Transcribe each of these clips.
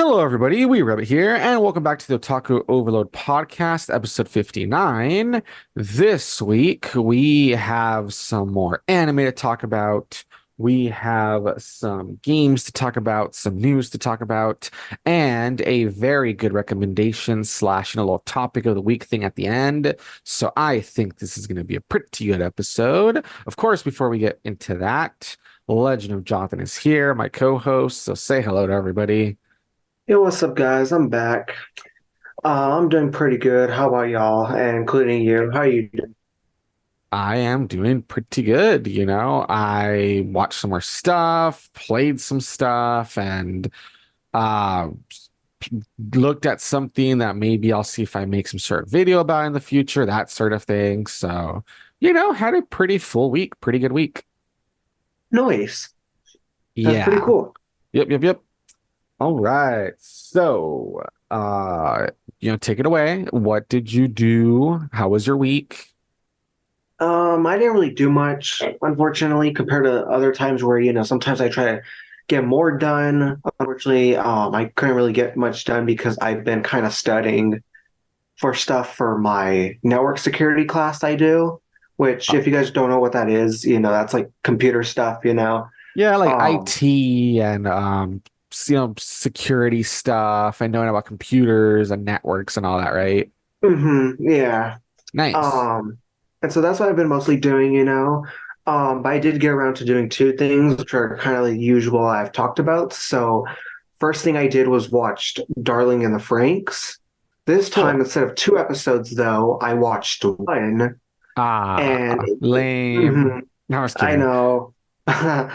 Hello, everybody. weebrabbit here, and welcome back to the Otaku Overload Podcast, episode 59. This week, we have some more anime to talk about. We have some games to talk about, some news to talk about, and a very good recommendation slash a little topic of the week thing at the end. So I think this is going to be a pretty good episode. Of course, before we get into that, Legend of Jonathan is here, my co-host. So say hello to everybody. Yo, what's up, guys? I'm back. I'm doing pretty good. How about y'all, and including you? How you doing? I am doing pretty good, I watched some more stuff, played some stuff, and uh looked at something that maybe I'll see if I make some sort of video about in the future, that sort of thing. So, had a pretty full week, pretty good week. Nice. That's pretty Yeah. cool. Yep. All right. So, take it away. What did you do? How was your week? I didn't really do much, unfortunately, compared to other times where, sometimes I try to get more done. Unfortunately, I couldn't really get much done because I've been kind of studying for stuff for my network security class I do, which Uh, if you guys don't know what that is, that's like computer stuff. Yeah, like Um, IT and security stuff and knowing about computers and networks and all that, right? yeah. Nice. Um, and so that's what I've been mostly doing. But I did get around to doing two things, which are kind of the usual I've talked about. So, first thing I did was watched Darling in the Franxx. This time, Cool. instead of two episodes, though, I watched one. And Lame. mhm, No, I was I kidding. know. I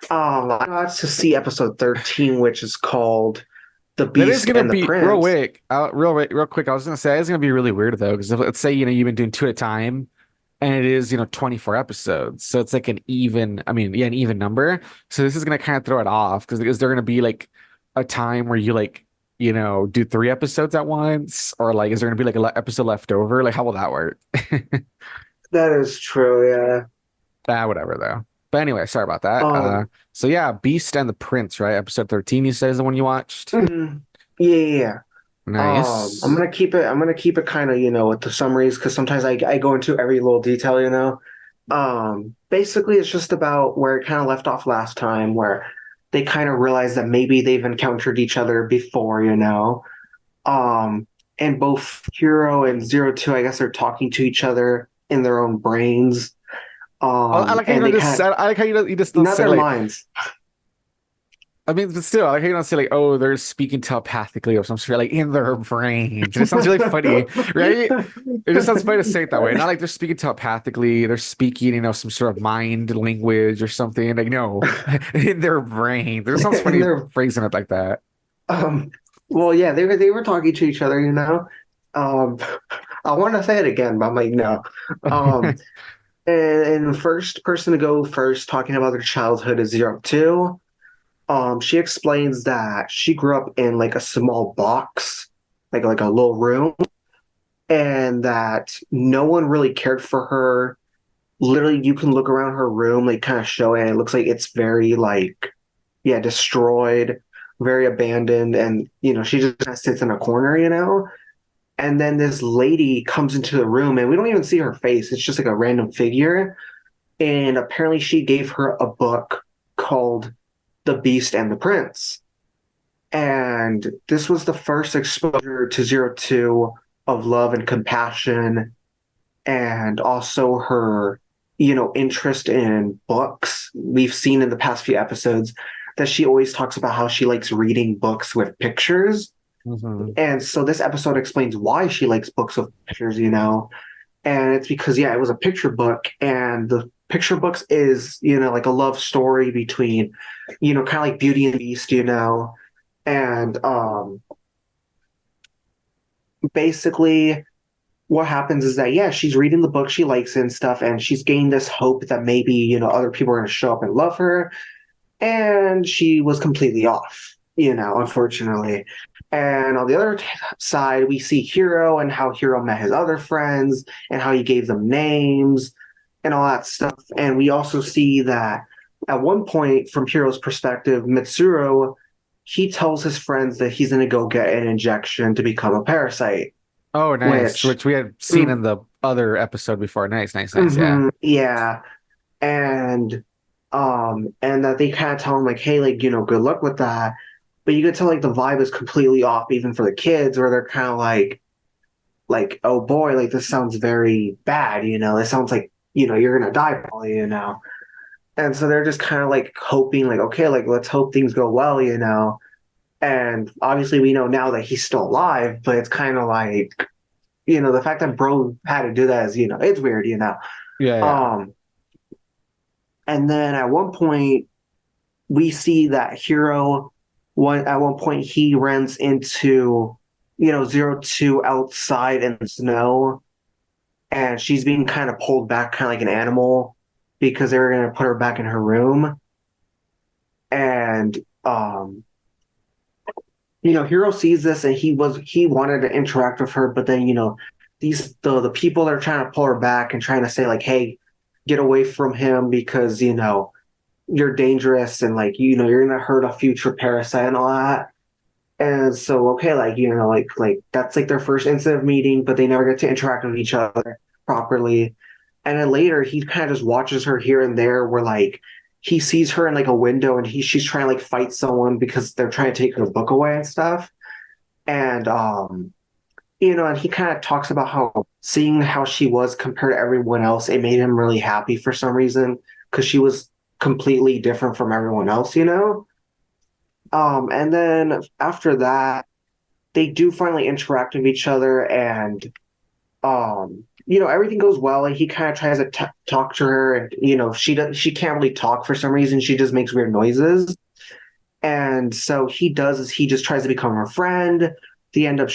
got to see episode 13, which is called The That is Beast gonna and the be real Prince. quick, real quick. I was gonna say it's gonna be really weird though, because let's say you've been doing two at a time, and it is 24 episodes, so it's like an even number. So this is gonna kind of throw it off because is there gonna be like a time where you like do three episodes at once, or like is there gonna be like a episode left over? Like how will that work? That is true, yeah. Whatever though. But anyway, sorry about that. Um, So yeah, Beast and the Prince, right? Episode 13, you say is the one you watched. mhm. Yeah. I'm Nice. gonna keep it. I'm gonna keep it kind of, with the summaries because sometimes I go into every little detail. Basically, it's just about where it kind of left off last time, where they kind of realize that maybe they've encountered each other before. Um, and both Hero and Zero Two, I guess, are talking to each other in their own brains. I like how you And don't they just kind of say, I like how you just don't not say their like, minds. I mean, but still, I like how you don't say like, oh, they're speaking telepathically or some sort like in their brains. It just sounds really funny, right? It just sounds funny to say it that way. Not like they're speaking telepathically, they're speaking, some sort of mind language or something. Like, no, in their brain. It just sounds And funny they're phrasing it like that. um, well, yeah, they were talking to each other. Um, I want to say it again, but I'm like, no. Um, and the first person to go first, talking about their childhood, is Zero Two. She explains that she grew up in like a small box, like a little room, and that no one really cared for her. Literally, you can look around her room, like kind of show it, and it looks like it's very like, yeah, destroyed, very abandoned, and she just kind of sits in a corner. And then this lady comes into the room, and we don't even see her face. It's just like a random figure. And apparently, she gave her a book called The Beast and the Prince. And this was the first exposure to Zero Two of love and compassion, and also her, interest in books. We've seen in the past few episodes that she always talks about how she likes reading books with pictures. Mhm. And so this episode explains why she likes books with pictures. And it's because, yeah, it was a picture book, and the picture books is, like a love story between, kind of like Beauty and the Beast. And basically, what happens is that, yeah, she's reading the book she likes and stuff, and she's gained this hope that maybe, other people are going to show up and love her. And she was completely off, unfortunately. And on the other side, we see Hero and how Hero met his other friends and how he gave them names and all that stuff. And we also see that at one point, from Hero's perspective, Mitsuru he tells his friends that he's gonna go get an injection to become a parasite, Oh, nice. which Which we had seen mm, in the other episode before. Nice, nice, nice. Yeah. yeah, and that they kind of tell him like, hey, like, good luck with that. But you could tell like the vibe is completely off even for the kids, where they're kind of like, oh boy, like this sounds very bad, it sounds like, you're gonna die probably. And so they're just kind of like hoping, like, okay, like let's hope things go well. And obviously we know now that he's still alive, but it's kind of like, the fact that bro had to do that is, it's weird. Yeah, yeah. Um, and then at one point we see that hero at one point he runs into, Zero Two outside in the snow, and she's being kind of pulled back, kind of like an animal, because they were going to put her back in her room. And Hero sees this and he wanted to interact with her, but then the people that are trying to pull her back and trying to say like, hey, get away from him because you're dangerous and like you're gonna hurt a future parasite and all that. And so okay, like like that's like their first incident of meeting, but they never get to interact with each other properly. And then later he kind of just watches her here and there where like he sees her in like a window and she's trying to like fight someone because they're trying to take her book away and stuff. And and he kind of talks about how seeing how she was compared to everyone else, it made him really happy for some reason because she was completely different from everyone else. And then after that, they do finally interact with each other, and everything goes well. And he kind of tries to talk to her, and she can't really talk for some reason. She just makes weird noises, and so he does is he just tries to become her friend. They end up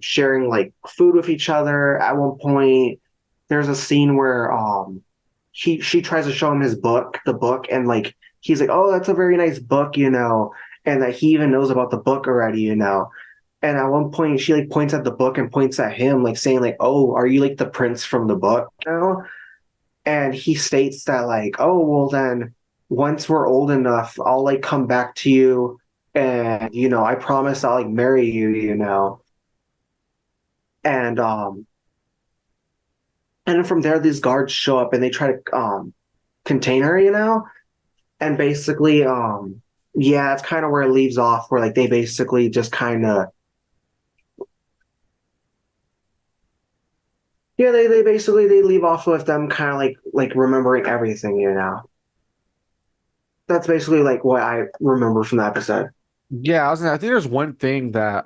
sharing like food with each other. At one point, there's a scene where she tries to show him the book, and like he's like, "Oh, that's a very nice book," and that he even knows about the book already. And at one point, she like points at the book and points at him, like saying like, "Oh, are you like the prince from the book?" And he states that like, "Oh, well then, once we're old enough, I'll like come back to you, and I promise I'll like marry you." And and then from there, these guards show up and they try to contain her. And basically, yeah, it's kind of where it leaves off, where like they basically just kind of, yeah, they basically they leave off with them kind of like remembering everything. That's basically like what I remember from the episode. Yeah, I think there's one thing that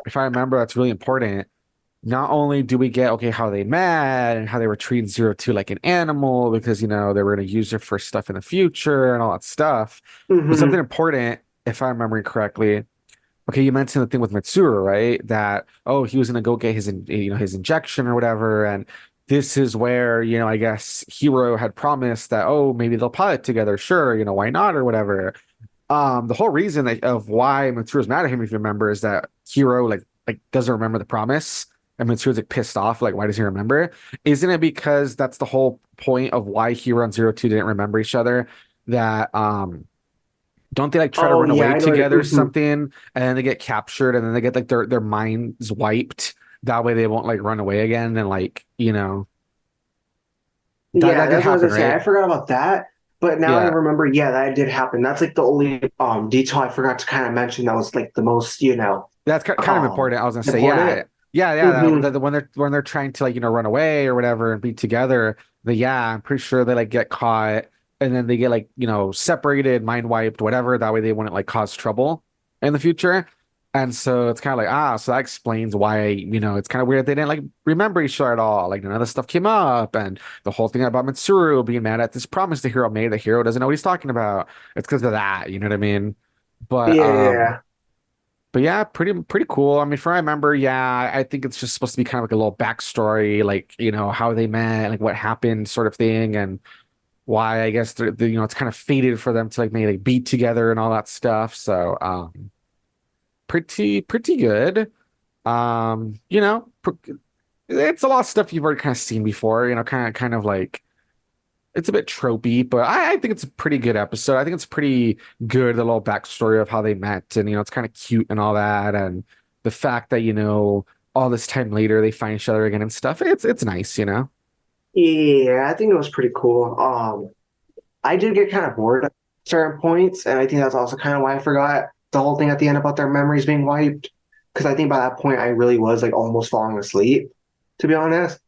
if I remember that's really important. Not only do we get okay how they met and how they were treating Zero Two like an animal because they were going to use her for stuff in the future and all that stuff, but something Hmm. important, if I'm remembering correctly. Okay, you mentioned the thing with Mitsuru, right? That oh, he was going to go get his injection or whatever, and this is where I guess Hero had promised that oh maybe they'll pilot together, sure, why not or whatever. The whole reason of why Mitsuru's mad at him, if you remember, is that Hiro like doesn't remember the promise, and Mitsuru's like pissed off. Like, why does he remember? Isn't it because that's the whole point of why Hiro and Zero Two didn't remember each other? That don't they like try to Oh run yeah, away I know. together or Mhm. something, and then they get captured, and then they get like their minds wiped. That way they won't like run away again, and like that Yeah, did that's what I was happen, gonna say. I right? forgot about that, but now I Yeah, remember. Yeah, that did happen. That's like the only detail I forgot to kind of mention. That was like the most that's kind of important. I was gonna say, important. yeah, yeah, yeah. Hmm. When they're trying to like run away or whatever and be together, yeah, I'm pretty sure they like get caught and then they get like separated, mind wiped, whatever. That way they wouldn't like cause trouble in the future. And so it's kind of like so that explains why it's kind of weird they didn't like remember each other at all. Like none of this stuff came up, and the whole thing about Mitsuru being mad at this promise the hero made. The hero doesn't know what he's talking about. It's because of that. You know what I mean? But Yeah, yeah. yeah, pretty cool. I mean, from what I remember, yeah, I think it's just supposed to be kind of like a little backstory, like how they met, like what happened, sort of thing, and why I guess it's kind of fated for them to like maybe like, be together and all that stuff. So, pretty good. It's a lot of stuff you've already kind of seen before. Kind of like it's a bit tropey, but I think it's a pretty good episode. I think it's pretty good, the little backstory of how they met, and it's kind of cute and all that, and the fact that all this time later they find each other again and stuff. It's nice. Yeah, I think it was pretty cool. I did get kind of bored at certain points, and I think that's also kind of why I forgot the whole thing at the end about their memories being wiped. Because I think by that point I really was like almost falling asleep, to be honest.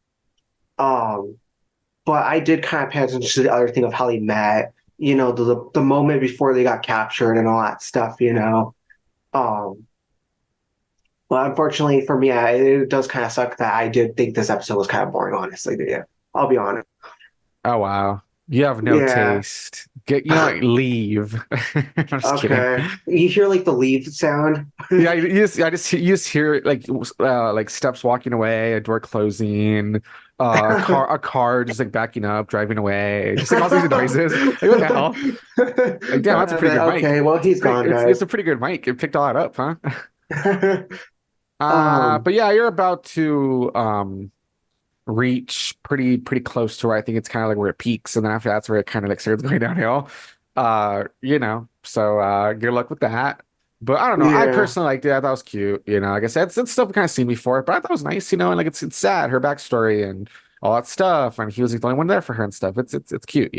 Um, but I did kind of pay attention to the other thing of how they met, the moment before they got captured and all that stuff. Um, but unfortunately for me, it does kind of suck that I did think this episode was kind of boring, honestly, yeah. I'll be honest. Oh wow. You have no Yeah. taste. What, leave. I'm just kidding. Okay. You hear like the leaf sound? Yeah, you just hear like steps walking away, a door closing, a car just like backing up, driving away, just like all these noises. Like what the hell? Like damn, that's a pretty good mic. Okay, well he's gone, It's guys. a pretty good mic. It picked all that up, huh? Um, But yeah, you're about to reach pretty close to where I think it's kind of like where it peaks, and then after that's where it kind of like starts going downhill. So good luck with that. But I don't know. I yeah. personally liked it. I thought it was cute. Like I said, it's stuff we kind of seen before, but I thought it was nice. And like it's sad, her backstory and all that stuff, and he was like, the only one there for her and stuff. It's cute.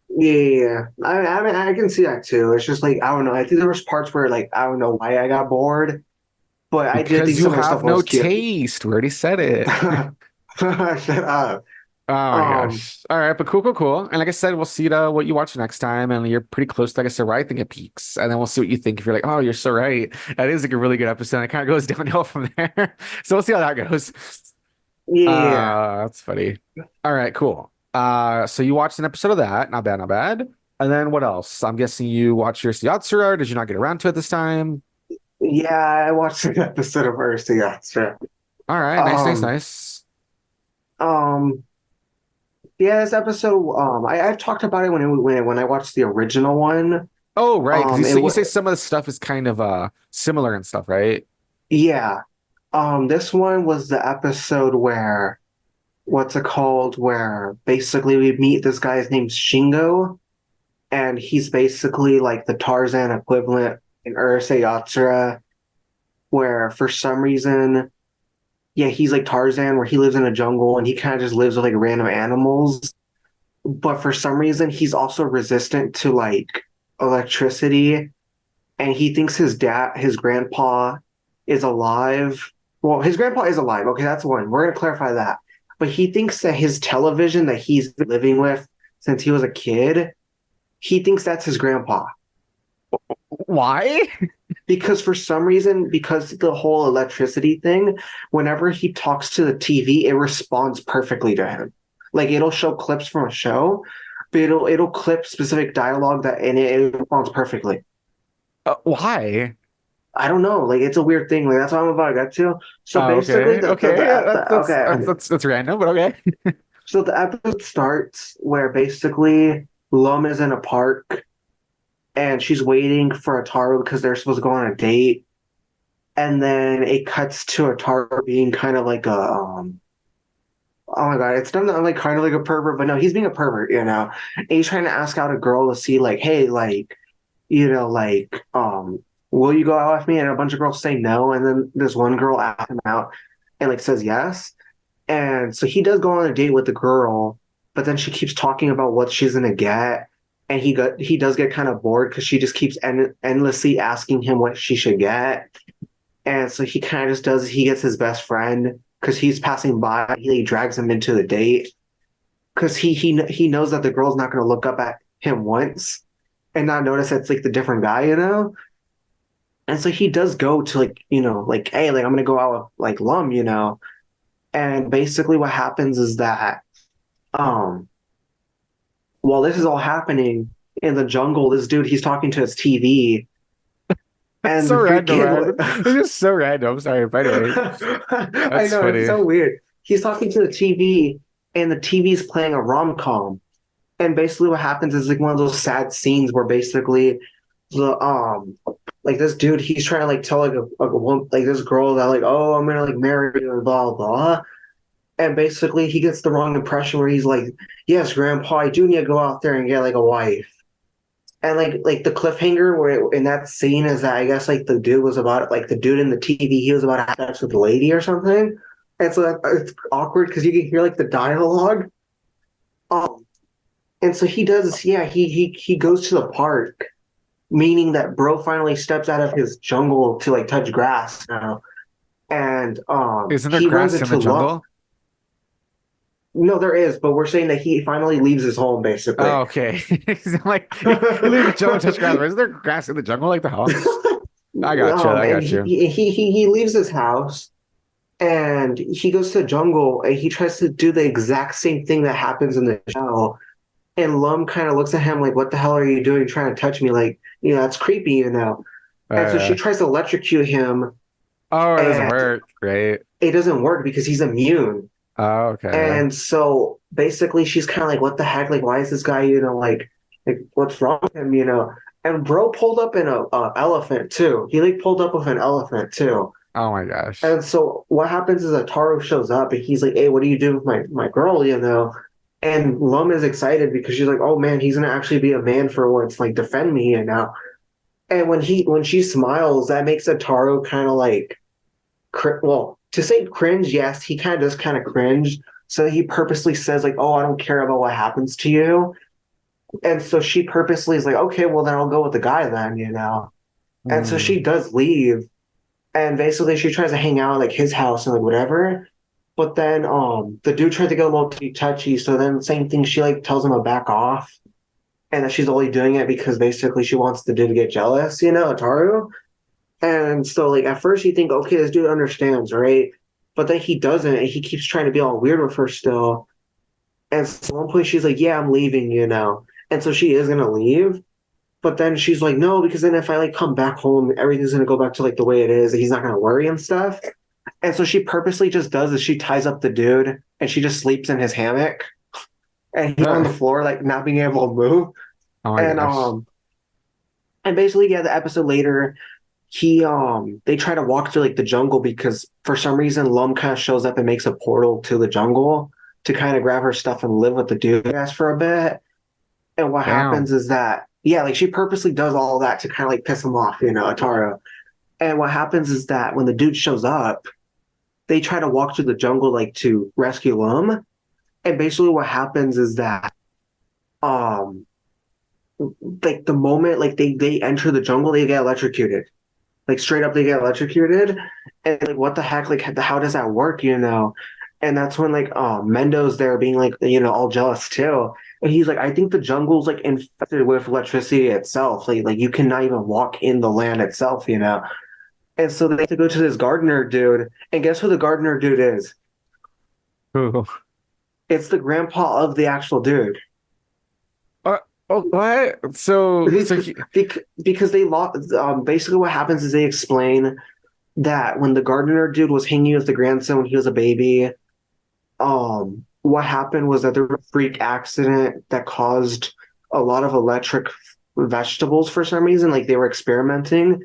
Yeah. I mean I can see that too. It's just like I don't know. I think there was parts where like I don't know why I got bored, but I did Because think you some of the have stuff no was cute. taste. We already said it. Shut up. Oh my Um, gosh. All right, but cool. And like I said, we'll see what you watch next time. And you're pretty close to, like I said, where I think it peaks. And then we'll see what you think. If you're like, oh, you're so right. That is like a really good episode. And it kind of goes downhill from there. So we'll see how that goes. yeah. That's funny. All right, cool. So you watched an episode of that. Not bad, not bad. And then what else? I'm guessing you watched your Yatsura. Did you not get around to it this time? Yeah, I watched an episode of Urusei Yatsura. All right, Um, nice. um, yeah, this episode, I've talked about it when I watched the original one. Oh, right. Because It you was say some of the stuff is kind of similar and stuff, right? yeah. This one was the episode where what's it called? Where basically we meet this guy's name's Shingo, and he's basically like the Tarzan equivalent in Urusei Yatsura, where for some reason, yeah, he's like Tarzan, where he lives in a jungle and he kind of just lives with like random animals. But for some reason, he's also resistant to like electricity, and he thinks his grandpa is alive. Well, his grandpa is alive. Okay, that's one. We're gonna clarify that. But he thinks that his television that he's been living with since he was a kid, he thinks that's his grandpa. Why? Because for some reason, because the whole electricity thing, whenever he talks to the TV, it responds perfectly to him. Like it'll show clips from a show, but it'll clip specific dialogue it responds perfectly. Why? I don't know. Like it's a weird thing. Like that's what I'm about to get to. So Oh, basically, okay. Okay. Yeah, okay. that's random, but okay. So the episode starts where basically Lum is in a park and she's waiting for Ataru because they're supposed to go on a date. And then it cuts to Ataru being kind of like oh my God, it's done like kind of like a pervert, but no, he's being a pervert. And he's trying to ask out a girl to see like, hey, like, will you go out with me? And a bunch of girls say no, and then this one girl asks him out and like says yes. And so he does go on a date with the girl, but then she keeps talking about what she's gonna get, and he does get kind of bored because she just keeps endlessly asking him what she should get. And so he kind of just does. He gets his best friend because he's passing by. He drags him into the date because he knows that the girl's not going to look up at him once and not notice it's like the different guy. And so he does go to like hey, like I'm gonna go out with like Lum. And basically what happens is that um while this is all happening in the jungle, this dude he's talking to his TV It's and so the random, freaking man. It's just so random. Sorry, but anyway, I that's know it's funny. so weird. He's talking to the TV and the TV's playing a rom-com. And basically what happens is like one of those sad scenes where basically the like this dude he's trying to like tell like a woman like this girl that like oh I'm gonna like marry you and blah blah And basically he gets the wrong impression where he's like, yes, Grandpa, I do need to go out there and get like a wife. And like the cliffhanger where in that scene is that I guess like the dude was about like the dude in the TV, he was about to have sex with the lady or something. And so it's awkward because you can hear like the dialogue. Um, and so he does, yeah, he goes to the park, meaning that bro finally steps out of his jungle to like touch grass now. And Isn't there he runs grass in the into Lump. jungle? No, there is, but we're saying that he finally leaves his home basically. Oh, okay. 'Cause I'm like, you leave the jungle, touch grass. Is there grass in the jungle? Like the hell? I got you. I And got you. he leaves his house and he goes to the jungle and he tries to do the exact same thing that happens in the show. And Lum kind of looks at him like, "What the hell are you doing, trying to touch me? Like, that's creepy, you know." And so she Uh, tries to electrocute him, oh, it doesn't and work. Great. it doesn't work because he's immune. Oh, okay. And so basically, she's kind of like, "What the heck? Like, why is this guy, like what's wrong with him, you know?" And bro pulled up in a elephant too. He like pulled up with an elephant too. Oh my gosh. And so what happens is that Taro shows up and he's like, "Hey, what are you doing with my girl, you know?" And Lum is excited because she's like, "Oh man, he's gonna actually be a man for once, like defend me, you know." And when she smiles, that makes a Taro kind of like, well, to say cringe, yes, he kind of does kind of cringe. So he purposely says like, "Oh, I don't care about what happens to you." And so she purposely is like, "Okay, well then I'll go with the guy then, you know." And so Hmm. she does leave, and basically she tries to hang out at like his house and like whatever. But then the dude tried to get a little too touchy, so then same thing, she like tells him to back off and that she's only doing it because basically she wants the dude to get jealous, you know, Ataru. And so like at first you think, okay, this dude understands, right? But then he doesn't, and he keeps trying to be all weird with her still. And so at one point she's like, "Yeah, I'm leaving, you know." And so she is gonna leave. But then she's like, "No, because then if I like come back home, everything's gonna go back to like the way it is, and he's not gonna worry and stuff." And so she purposely just does is she ties up the dude and she just sleeps in his hammock and he's on the floor like not being able to move. Oh my And gosh. basically yeah, the episode later he they try to walk through like the jungle because for some reason Lum kind of shows up and makes a portal to the jungle to kind of grab her stuff and live with the dude for a bit. And what Damn. happens is that yeah, like she purposely does all that to kind of like piss him off, you know, Ataro. And what happens is that when the dude shows up, they try to walk through the jungle like to rescue Lum. And basically what happens is that um like the moment like they enter the jungle, they get electrocuted. Like straight up they get electrocuted. And like what the heck, like how does that work, you know? And that's when like Mendo's there being like, you know, all jealous too. And he's like, "I think the jungle's like infested with electricity itself. Like you cannot even walk in the land itself, you know." And so they have to go to this gardener dude. And guess who the gardener dude is? Cool. It's the grandpa of the actual dude. Uh, oh, what? Because they lost. Basically, what happens is they explain that when the gardener dude was hanging with the grandson when he was a baby, what happened was that there was a freak accident that caused a lot of electric vegetables for some reason. Like they were experimenting.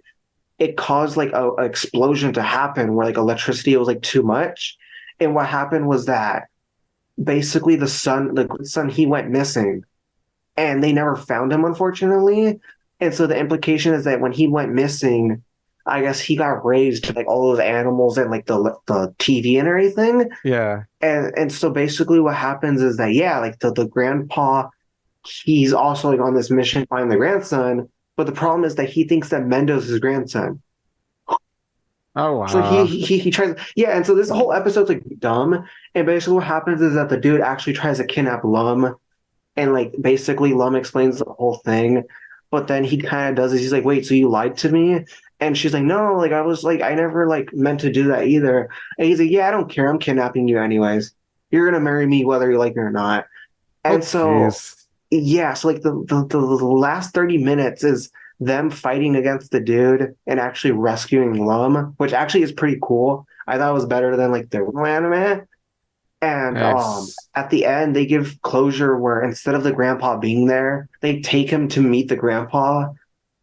It caused like a explosion to happen where like electricity was like too much. And what happened was that basically the son, he went missing and they never found him, unfortunately. And so the implication is that when he went missing, I guess he got raised to like all those animals and like the TV and everything. Yeah. And so basically what happens is that yeah, like the grandpa, he's also like on this mission to find the grandson. But the problem is that he thinks that Mendo's his grandson. Oh So wow. he tries, yeah, and so this whole episode's like dumb. And basically what happens is that the dude actually tries to kidnap Lum, and like basically Lum explains the whole thing. But then he kind of does this. He's like, "Wait, so you lied to me?" And she's like, "No, like I was like I never like meant to do that either." And he's like, "Yeah, I don't care. I'm kidnapping you anyways. You're gonna marry me whether you like it or not." Oh And so jeez. yeah, so like the last 30 minutes is them fighting against the dude and actually rescuing Lum, which actually is pretty cool. I thought it was better than like the anime. And It's at the end, they give closure where instead of the grandpa being there, they take him to meet the grandpa.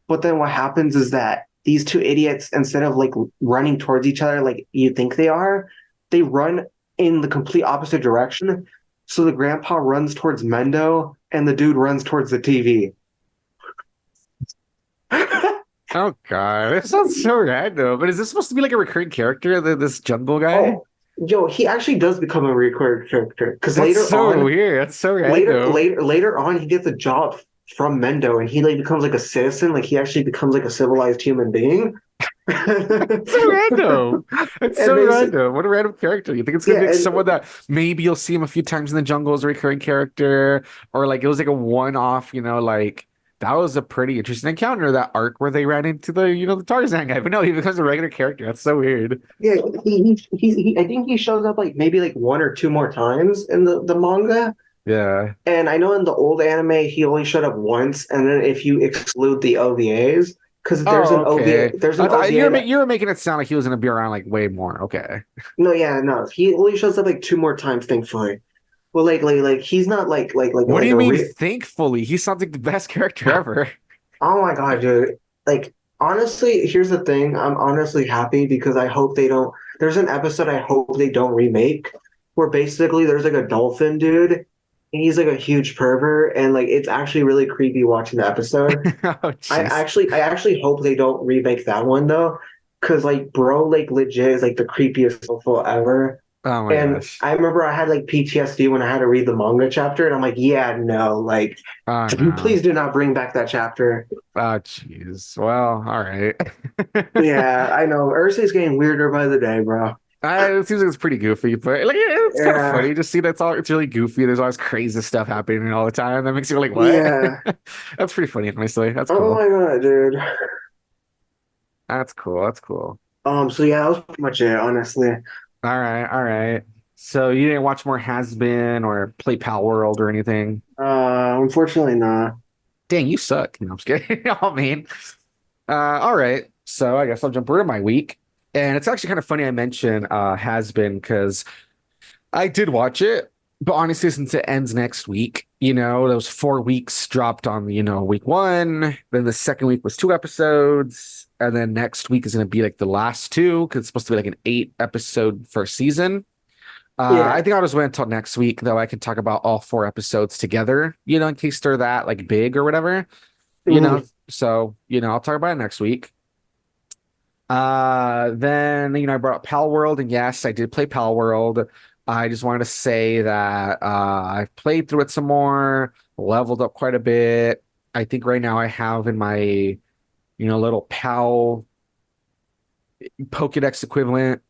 But then what happens is that these two idiots, instead of like running towards each other like you think they are, they run in the complete opposite direction. So the grandpa runs towards Mendo, and the dude runs towards the TV. Oh God, it sounds so random. But is this supposed to be like a recurring character, this jungle guy? Oh, yo, he actually does become a recurring character because That's so weird. That's so random. later on, he gets a job from Mendo, and he like becomes like a citizen. Like he actually becomes like a civilized human being. It's so random. It's so random. What a random character. You think it's gonna be like someone that maybe you'll see him a few times in the jungle as a recurring character, or like it was like a one-off, like that was a pretty interesting encounter, that arc where they ran into the Tarzan guy. But no, he becomes a regular character. That's so weird. Yeah, I think he shows up like maybe like one or two more times in the manga. Yeah. And I know in the old anime he only showed up once, and then if you exclude the OVAs, because there's an okay. OVA. You were making it sound like he was gonna be around like way more. Okay. No, yeah, no. He only shows up like two more times, thankfully. Well, like he's not What do you mean, thankfully? He sounds like the best character ever. Oh my God, dude. Like, honestly, here's the thing. I'm honestly happy because I hope they don't. There's an episode I hope they don't remake where basically there's like a dolphin dude and he's like a huge pervert and like it's actually really creepy watching the episode. Oh, I actually hope they don't remake that one though, because like bro, like legit is like the creepiest soulful ever. Oh my And gosh. I remember I had like PTSD when I had to read the manga chapter, and I'm like, yeah, no, like, Oh no. please do not bring back that chapter. Oh jeez. Well, all right. Yeah, I know. Urusei's getting weirder by the day, bro. It seems like it's pretty goofy, but like it's kind of Yeah, funny. Just see it's really goofy. There's all this crazy stuff happening all the time. That makes you like, yeah. what? That's pretty funny, honestly. That's Oh cool. my God, dude. That's cool. That's cool. So yeah, that was pretty much it, honestly. All right, all right. So you didn't watch more Hazbin or play Palworld or anything? Unfortunately not. Dang, you suck. No, I'm just kidding. Oh man. All right. So I guess I'll jump right to my week. And it's actually kind of funny I mention Hazbin because I did watch it, but honestly, since it ends next week, those 4 weeks dropped on, week one. Then the second week was 2 episodes. And then next week is going to be like the last two because it's supposed to be like an 8 episode first season. I Yeah. think I'll just wait until next week, though. I can talk about all 4 episodes together, in case they're that like big or whatever, Mhm. So, I'll talk about it next week. Then, I brought up Palworld, and yes, I did play Palworld. I just wanted to say that I've played through it some more, leveled up quite a bit. I think right now I have in my, little Pal Pokedex equivalent.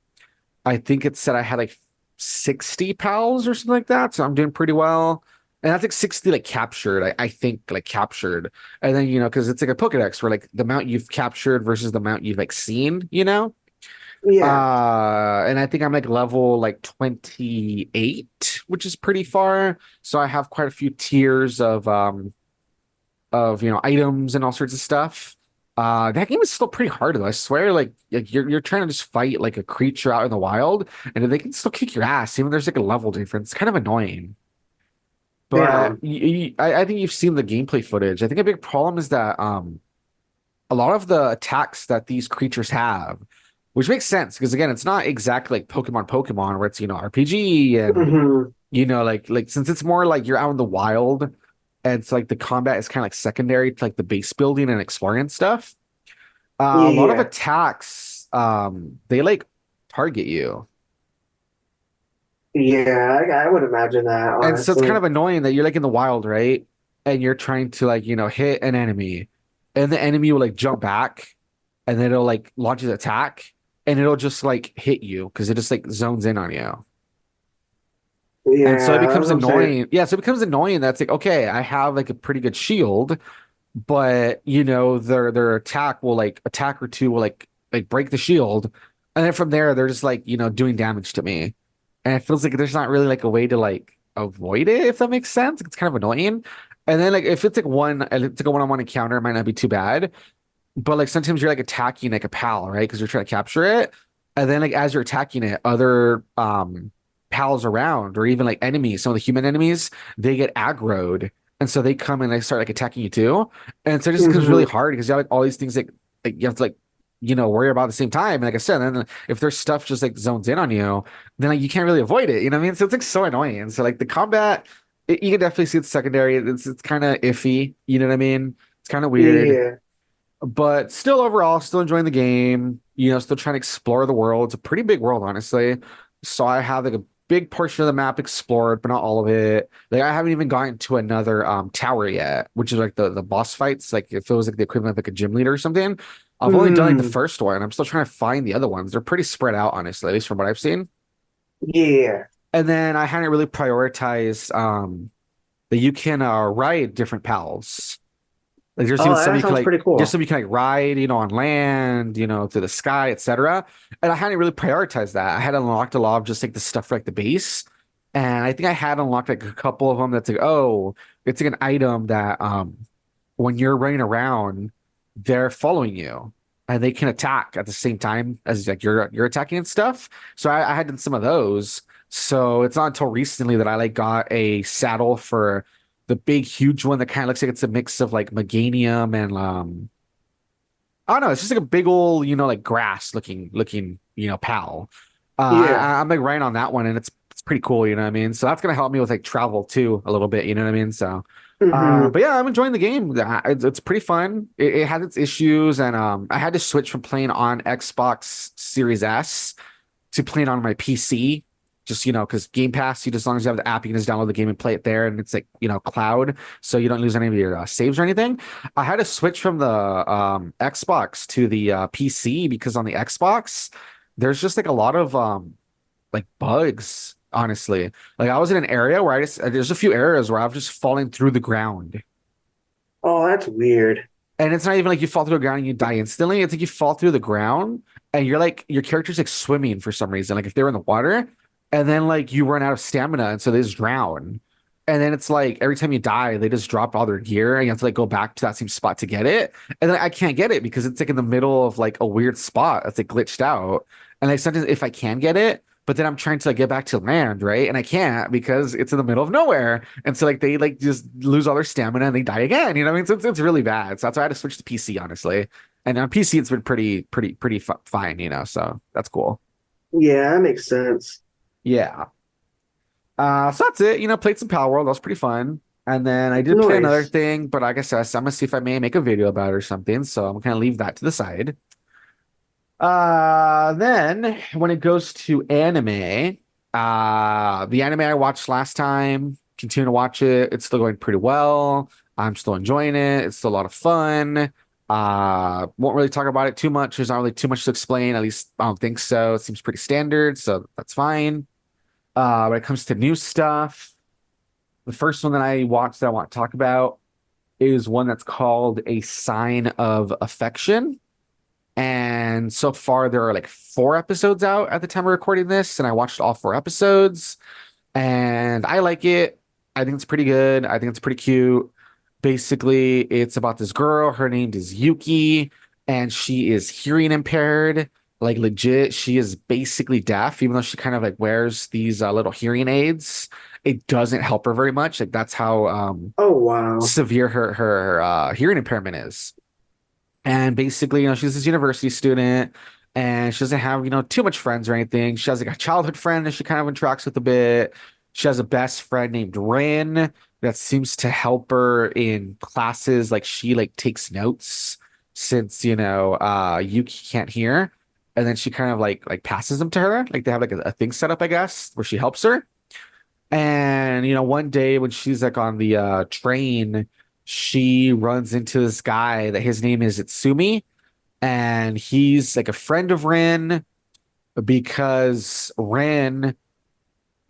I think it said I had like 60 pals or something like that. So I'm doing pretty well. And that's like 60 like captured. I think like captured. And then, because it's like a Pokedex where like the amount you've captured versus the amount you've like seen. Yeah. And I think I'm like level like 28, which is pretty far. So I have quite a few tiers of items and all sorts of stuff. That game is still pretty hard though. I swear, like you're trying to just fight like a creature out in the wild, and they can still kick your ass, even there's like a level difference. It's kind of annoying. But Damn. I think you've seen the gameplay footage. I think a big problem is that a lot of the attacks that these creatures have, which makes sense because again, it's not exactly like Pokemon where it's RPG and Hmm. like since it's more like you're out in the wild and it's like the combat is kind of like secondary to like the base building and exploring and stuff. A lot of Yeah. attacks, they like target you. Yeah, I would imagine that, And so it's kind honestly. of annoying that you're like in the wild, right? And you're trying to like, hit an enemy, and the enemy will like jump back, and then it'll like launch its attack, and it'll just like hit you because it just like zones in on you. And so it Yeah, that's becomes what I'm saying. annoying. Yeah, so it becomes annoying that's like, okay, I have like a pretty good shield, but their attack will like attack or two will like break the shield. And then from there, they're just like, doing damage to me. And it feels like there's not really like a way to like avoid it, if that makes sense. It's kind of annoying. And then like if it's like it's like a one-on-one encounter, it might not be too bad. But like sometimes you're like attacking like a pal, right? Because you're trying to capture it. And then like as you're attacking it, other pals around or even like enemies, some of the human enemies, they get aggroed. And so they come and they start like attacking you too. And so it just becomes really Hmm. hard because you have like all these things like you have to like worry about at the same time. And like I said, then if there's stuff just like zones in on you, then like you can't really avoid it. You know what I mean? So it's like so annoying. So like the combat, you can definitely see it's secondary. It's kind of iffy. You know what I mean? It's kind of weird, Yeah. but still overall, still enjoying the game. Still trying to explore the world. It's a pretty big world, honestly. So I have like a big portion of the map explored, but not all of it. Like I haven't even gotten to another tower yet, which is like the boss fights. Like if it was like the equivalent of like a gym leader or something. I've only done like the Mm, first one. I'm still trying to find the other ones. They're pretty spread out, honestly, at least from what I've seen. yeah. And then I hadn't really prioritized that you can ride different pals. Like there's even Oh, some that you can sounds like pretty there's cool. some you can like ride, on land, through the sky, etc. And I hadn't really prioritized that. I had unlocked a lot of just like the stuff for like the base. And I think I had unlocked like a couple of them that's like, oh, it's like an item that when you're running around, they're following you and they can attack at the same time as like you're attacking and stuff. So I had done some of those. So it's not until recently that I like got a saddle for the big huge one that kind of looks like it's a mix of like meganium and I don't know, it's just like a big old, like grass looking, pal. Yeah. I'm like right on that one and it's pretty cool, you know what I mean? So that's gonna help me with like travel too a little bit, you know what I mean? So Hmm. but yeah, I'm enjoying the game. It's pretty fun. It had its issues and I had to switch from playing on Xbox Series S to playing on my PC. Just, because Game Pass, as long as you have the app, you can just download the game and play it there. And it's like, cloud. So you don't lose any of your saves or anything. I had to switch from the Xbox to the PC because on the Xbox, there's just like a lot of like bugs, honestly. Like I was in an area where there's a few areas where I've just fallen through the ground. Oh, that's weird. And it's not even like you fall through the ground and you die instantly. It's like you fall through the ground and you're like your character's like swimming for some reason. Like if they're in the water, and then like you run out of stamina and so they just drown. And then it's like every time you die, they just drop all their gear and you have to like go back to that same spot to get it. And then I can't get it because it's like in the middle of like a weird spot that's like glitched out. And like sometimes if I can get it, but then I'm trying to like get back to land, right? And I can't because it's in the middle of nowhere. And so like they like just lose all their stamina and they die again. You know what I mean? So it's really bad. So that's why I had to switch to PC, honestly. And on PC it's been pretty fine, so that's cool. Yeah, that makes sense. Yeah. So that's it. Played some Palworld. That was pretty fun. And then I did play another Nice. thing, but like I said, I'm gonna see if I may make a video about it or something. So I'm gonna leave that to the side. Then when it goes to anime, the anime I watched last time, continue to watch it. It's still going pretty well. I'm still enjoying it. It's still a lot of fun. Won't really talk about it too much. There's not really too much to explain. At least I don't think so. It seems pretty standard, so that's fine. When it comes to new stuff, the first one that I watched that I want to talk about is one that's called A Sign of Affection. And so far, there are like 4 episodes out at the time of recording this, and I watched all 4 episodes, and I like it. I think it's pretty good. I think it's pretty cute. Basically, it's about this girl. Her name is Yuki, and she is hearing impaired. Like legit, she is basically deaf, even though she kind of like wears these little hearing aids. It doesn't help her very much. Like that's how Oh, wow. severe her hearing impairment is. And basically, she's this university student and she doesn't have, too much friends or anything. She has like a childhood friend that she kind of interacts with a bit. She has a best friend named Rin that seems to help her in classes. Like she like takes notes since, Yuki can't hear. And then she kind of like passes them to her. Like they have like a thing set up, I guess, where she helps her. And one day when she's like on the train, she runs into this guy that his name is Itsumi, and he's like a friend of Ren because Ren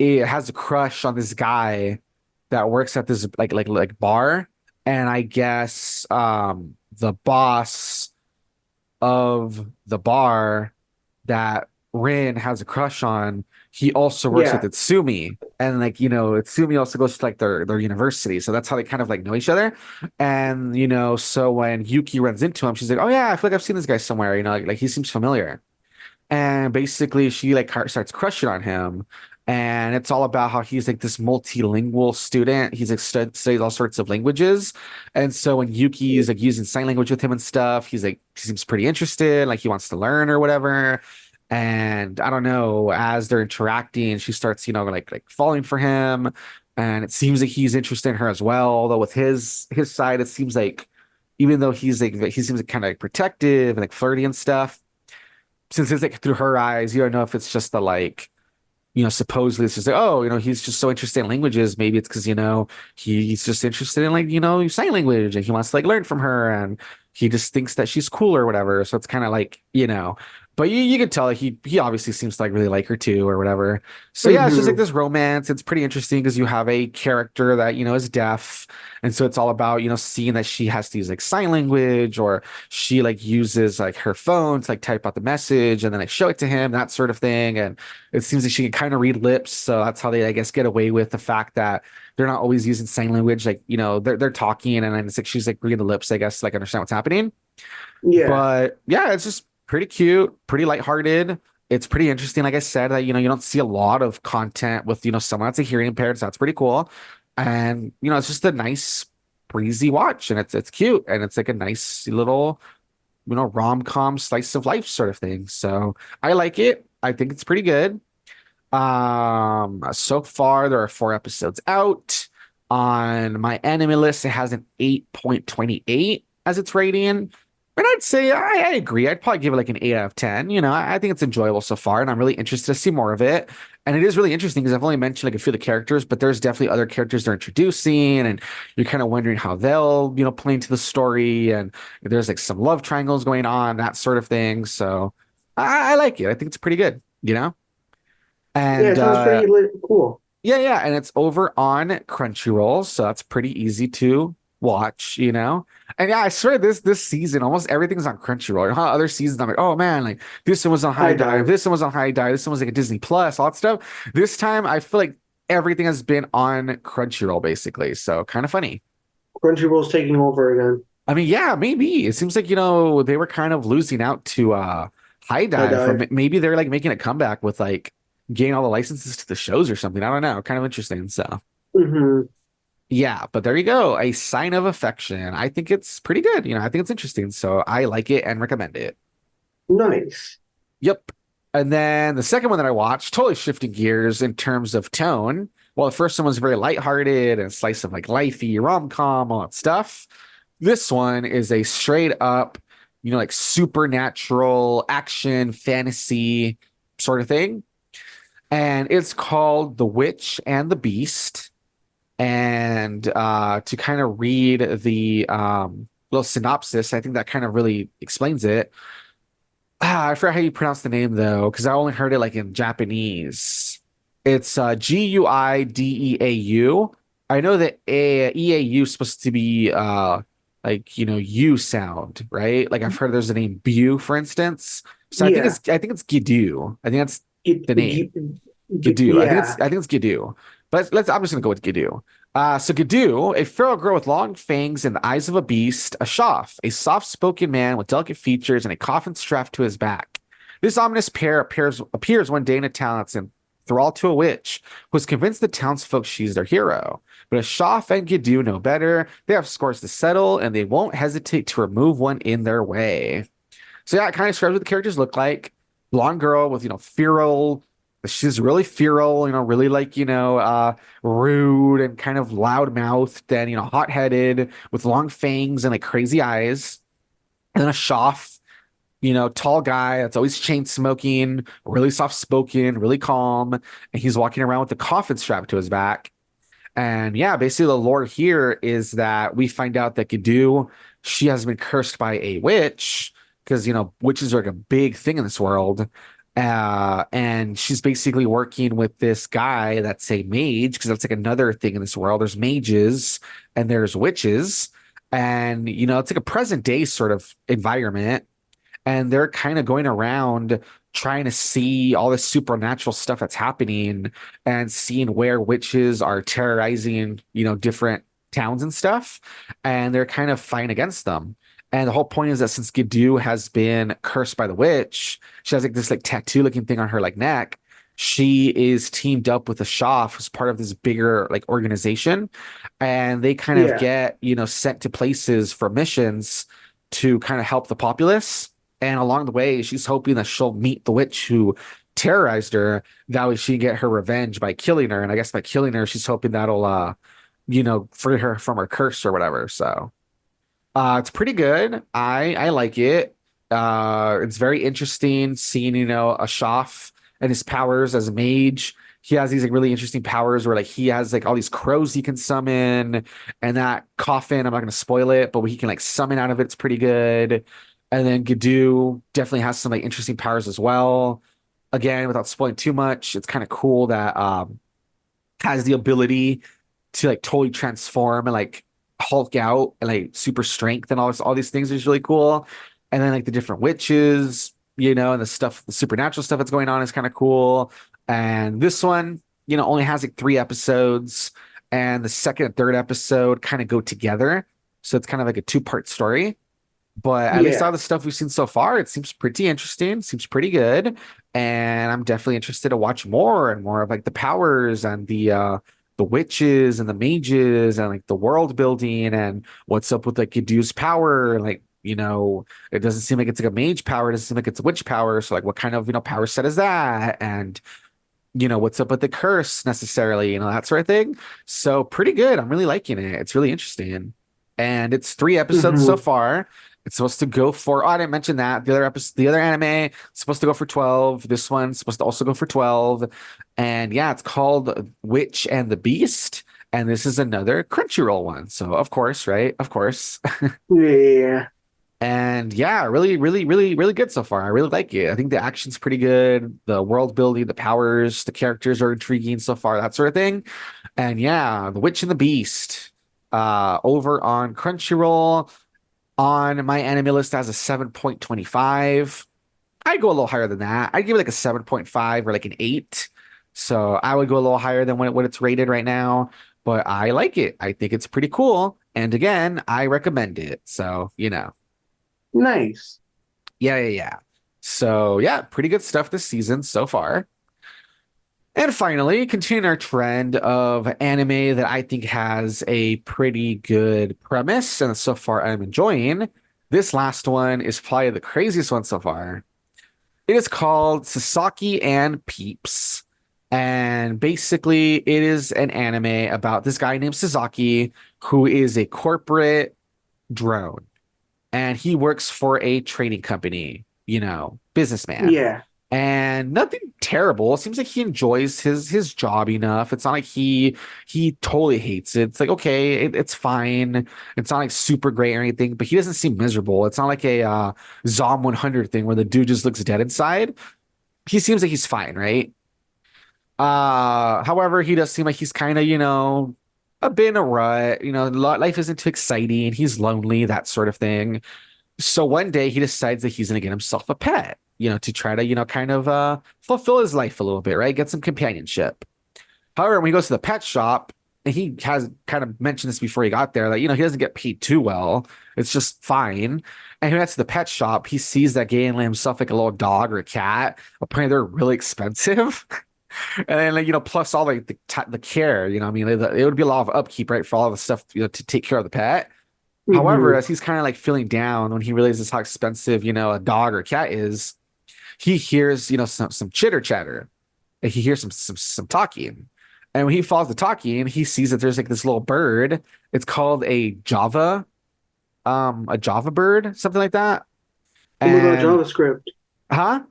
has a crush on this guy that works at this like bar, and I guess the boss of the bar that Rin has a crush on, he also works with Yeah. Itsumi. And like, Itsumi also goes to like their university. So that's how they kind of like know each other. And so when Yuki runs into him, she's like, oh yeah, I feel like I've seen this guy somewhere, like he seems familiar. And basically she like starts crushing on him. and it's all about how he's like this multilingual student. He's like studies all sorts of languages, and so when Yuki is like using sign language with him and stuff, he's like he seems pretty interested, like he wants to learn or whatever. And I don't know, as they're interacting, she starts, like falling for him, and it seems like he's interested in her as well. Although with his side, it seems like even though he's like he seems like kind of like protective and like flirty and stuff, since it's like through her eyes, you don't know if it's just the like supposedly it's just like, oh, he's just so interested in languages. Maybe it's because, he's just interested in like, sign language and he wants to like learn from her and he just thinks that she's cool or whatever. So it's kind of like, but you could tell he obviously seems to like really like her too or whatever. So yeah, it's just like Hmm. this romance. It's pretty interesting because you have a character that, is deaf. And so it's all about, seeing that she has to use like sign language or she like uses like her phone to like type out the message and then like show it to him, that sort of thing. And it seems like she can kind of read lips, so that's how they, I guess, get away with the fact that they're not always using sign language. Like, they're talking, and then it's like she's like reading the lips, I guess, to like understand what's happening. Yeah. But yeah, it's just pretty cute, pretty lighthearted. It's pretty interesting. Like I said, that you don't see a lot of content with someone that's a hearing impaired, so that's pretty cool. And it's just a nice breezy watch, and it's cute, and it's like a nice little rom-com slice of life sort of thing. So I like it. I think it's pretty good. So far there are 4 episodes out. On my anime list, it has an 8.28 as its rating. And I'd say I agree. I'd probably give it like an 8 out of 10. I think it's enjoyable so far, and I'm really interested to see more of it. And it is really interesting because I've only mentioned like a few of the characters, but there's definitely other characters they're introducing, and you're kind of wondering how they'll, play into the story. And there's like some love triangles going on, that sort of thing. So I like it. I think it's pretty good, Yeah, And it sounds pretty cool. yeah, yeah, and it's over on Crunchyroll, so that's pretty easy to watch. And yeah, I swear this season, almost everything's on Crunchyroll. How other seasons, I'm like, oh man, like this one was on High High Dive, dive. this one was on High Dive, this one was like a Disney Plus, all that stuff. This time, I feel like everything has been on Crunchyroll, basically. So kind of funny. Crunchyroll's taking over again. I mean, yeah, maybe it seems like they were kind of losing out to High High Dive, or dive. maybe they're like making a comeback with like getting all the licenses to the shows or something. I don't know. Kind of interesting. So Hmm. yeah, but there you go. A Sign of Affection. I think it's pretty good. I think it's interesting. So I like it and recommend it. Nice. Yep. And then the second one that I watched, totally shifting gears in terms of tone. Well, the first one was very lighthearted and a slice of like lifey rom-com, all that stuff. This one is a straight up, like supernatural action fantasy sort of thing. And it's called The Witch and the Beast. And to kind of read the little synopsis, I think that kind of really explains it. I forgot how you pronounce the name though, because I only heard it like in Japanese. It's Guideau. I know that EAU is supposed to be like U sound, right? Like I've heard there's a name Bu, for instance. So Yeah. I think it's Gidoo. I think that's the name. Gidoo. Yeah. I think it's Gidoo. But I'm just gonna go with Gidoo. So Gidoo, a feral girl with long fangs and the eyes of a beast, a Shoff, a soft-spoken man with delicate features and a coffin strapped to his back. This ominous pair appears one day in a town that's enthralled to a witch who has convinced the townsfolk she's their hero. But as Shoff and Gidoo know better, they have scores to settle and they won't hesitate to remove one in their way. So yeah, it kind of describes what the characters look like. Blonde girl with, feral. She's really feral, really like, rude and kind of loud-mouthed and, hot-headed with long fangs and like crazy eyes. And then a Shoff, tall guy that's always chain smoking, really soft-spoken, really calm. And he's walking around with a coffin strapped to his back. And yeah, basically the lore here is that we find out that Gidoo, she has been cursed by a witch because, witches are like a big thing in this world. And she's basically working with this guy that's a mage because that's like another thing in this world. There's mages and there's witches. And, it's like a present day sort of environment. And they're kind of going around trying to see all this supernatural stuff that's happening and seeing where witches are terrorizing, different towns and stuff. And they're kind of fighting against them. And the whole point is that since Gidoo has been cursed by the witch, she has like this like tattoo looking thing on her like neck. she is teamed up with a Shah who's part of this bigger like organization, and they kind of Yeah. get, sent to places for missions to kind of help the populace. And along the way, she's hoping that she'll meet the witch who terrorized her. That way she can get her revenge by killing her. And I guess by killing her, she's hoping that'll free her from her curse or whatever. So it's pretty good. I like it. It's very interesting seeing, a Shaf and his powers as a mage. He has these like really interesting powers where like he has like all these crows he can summon, and that coffin, I'm not gonna spoil it, but he can like summon out of it's pretty good. And then 𝐦𝐤𝐤 definitely has some like interesting powers as well. Again, without spoiling too much, it's kind of cool that has the ability to like totally transform and like Hulk out and like super strength and all these things is really cool. And then like the different witches, and the supernatural stuff that's going on is kind of cool. And this one, only has like 3 episodes, and the second and third episode kind of go together. So it's kind of like a two-part story. But at least all Yeah. the stuff we've seen so far, it seems pretty interesting, seems pretty good. And I'm definitely interested to watch more and more of like the powers and the witches and the mages and like the world building and what's up with like 𝐦𝐤𝐤's power. Like, it doesn't seem like it's like a mage power, it doesn't seem like it's a witch power. So like what kind of, power set is that? And what's up with the curse necessarily, that sort of thing. So pretty good. I'm really liking it. It's really interesting. And it's 3 episodes so Hmm. far. It's supposed to go for, I didn't mention that. The other episode, the other anime, is supposed to go for 12. This one's supposed to also go for 12. And yeah, it's called Witch and the Beast. And this is another Crunchyroll one. So of course, right? Of course. Yeah. And yeah, really, really, really, really good so far. I really like it. I think the action's pretty good. The world building, the powers, the characters are intriguing so far, that sort of thing. And yeah, The Witch and the Beast, over on Crunchyroll, on my anime list as a 7.25. I'd go a little higher than that. I'd give it like a 7.5 or like an 8. So I would go a little higher than what it's rated right now. But I like it. I think it's pretty cool. And again, I recommend it. So, Nice. yeah, yeah, yeah. So yeah, pretty good stuff this season so far. And finally, continuing our trend of anime that I think has a pretty good premise, and so far I'm enjoying. This last one is probably the craziest one so far. It is called Sasaki and Peeps. And basically, it is an anime about this guy named Sasaki, who is a corporate drone, and he works for a trading company, businessman. Yeah. And nothing terrible. It seems like he enjoys his job enough. It's not like he totally hates it. It's like, okay, it's fine. It's not like super great or anything, but he doesn't seem miserable. It's not like a Zom 100 thing where the dude just looks dead inside. He seems like he's fine, right? However, he does seem like he's kind of, a bit in a rut. Life isn't too exciting. He's lonely, that sort of thing. So one day he decides that he's going to get himself a pet, to try to, kind of fulfill his life a little bit, right? Get some companionship. However, when he goes to the pet shop, and he has kind of mentioned this before he got there, that, he doesn't get paid too well. It's just fine. And when he gets to the pet shop, he sees that Gateway himself like a little dog or a cat. Apparently, they're really expensive. And then, like, plus all like the care, I mean, it would be a lot of upkeep, right, for all the stuff, to take care of the pet. However, Hmm. as he's kind of like feeling down when he realizes how expensive, a dog or cat is, he hears, some chitter chatter. And he hears some talking. And when he follows the talking, he sees that there's like this little bird. It's called a Java bird, something like that. Oh my God, And JavaScript. huh?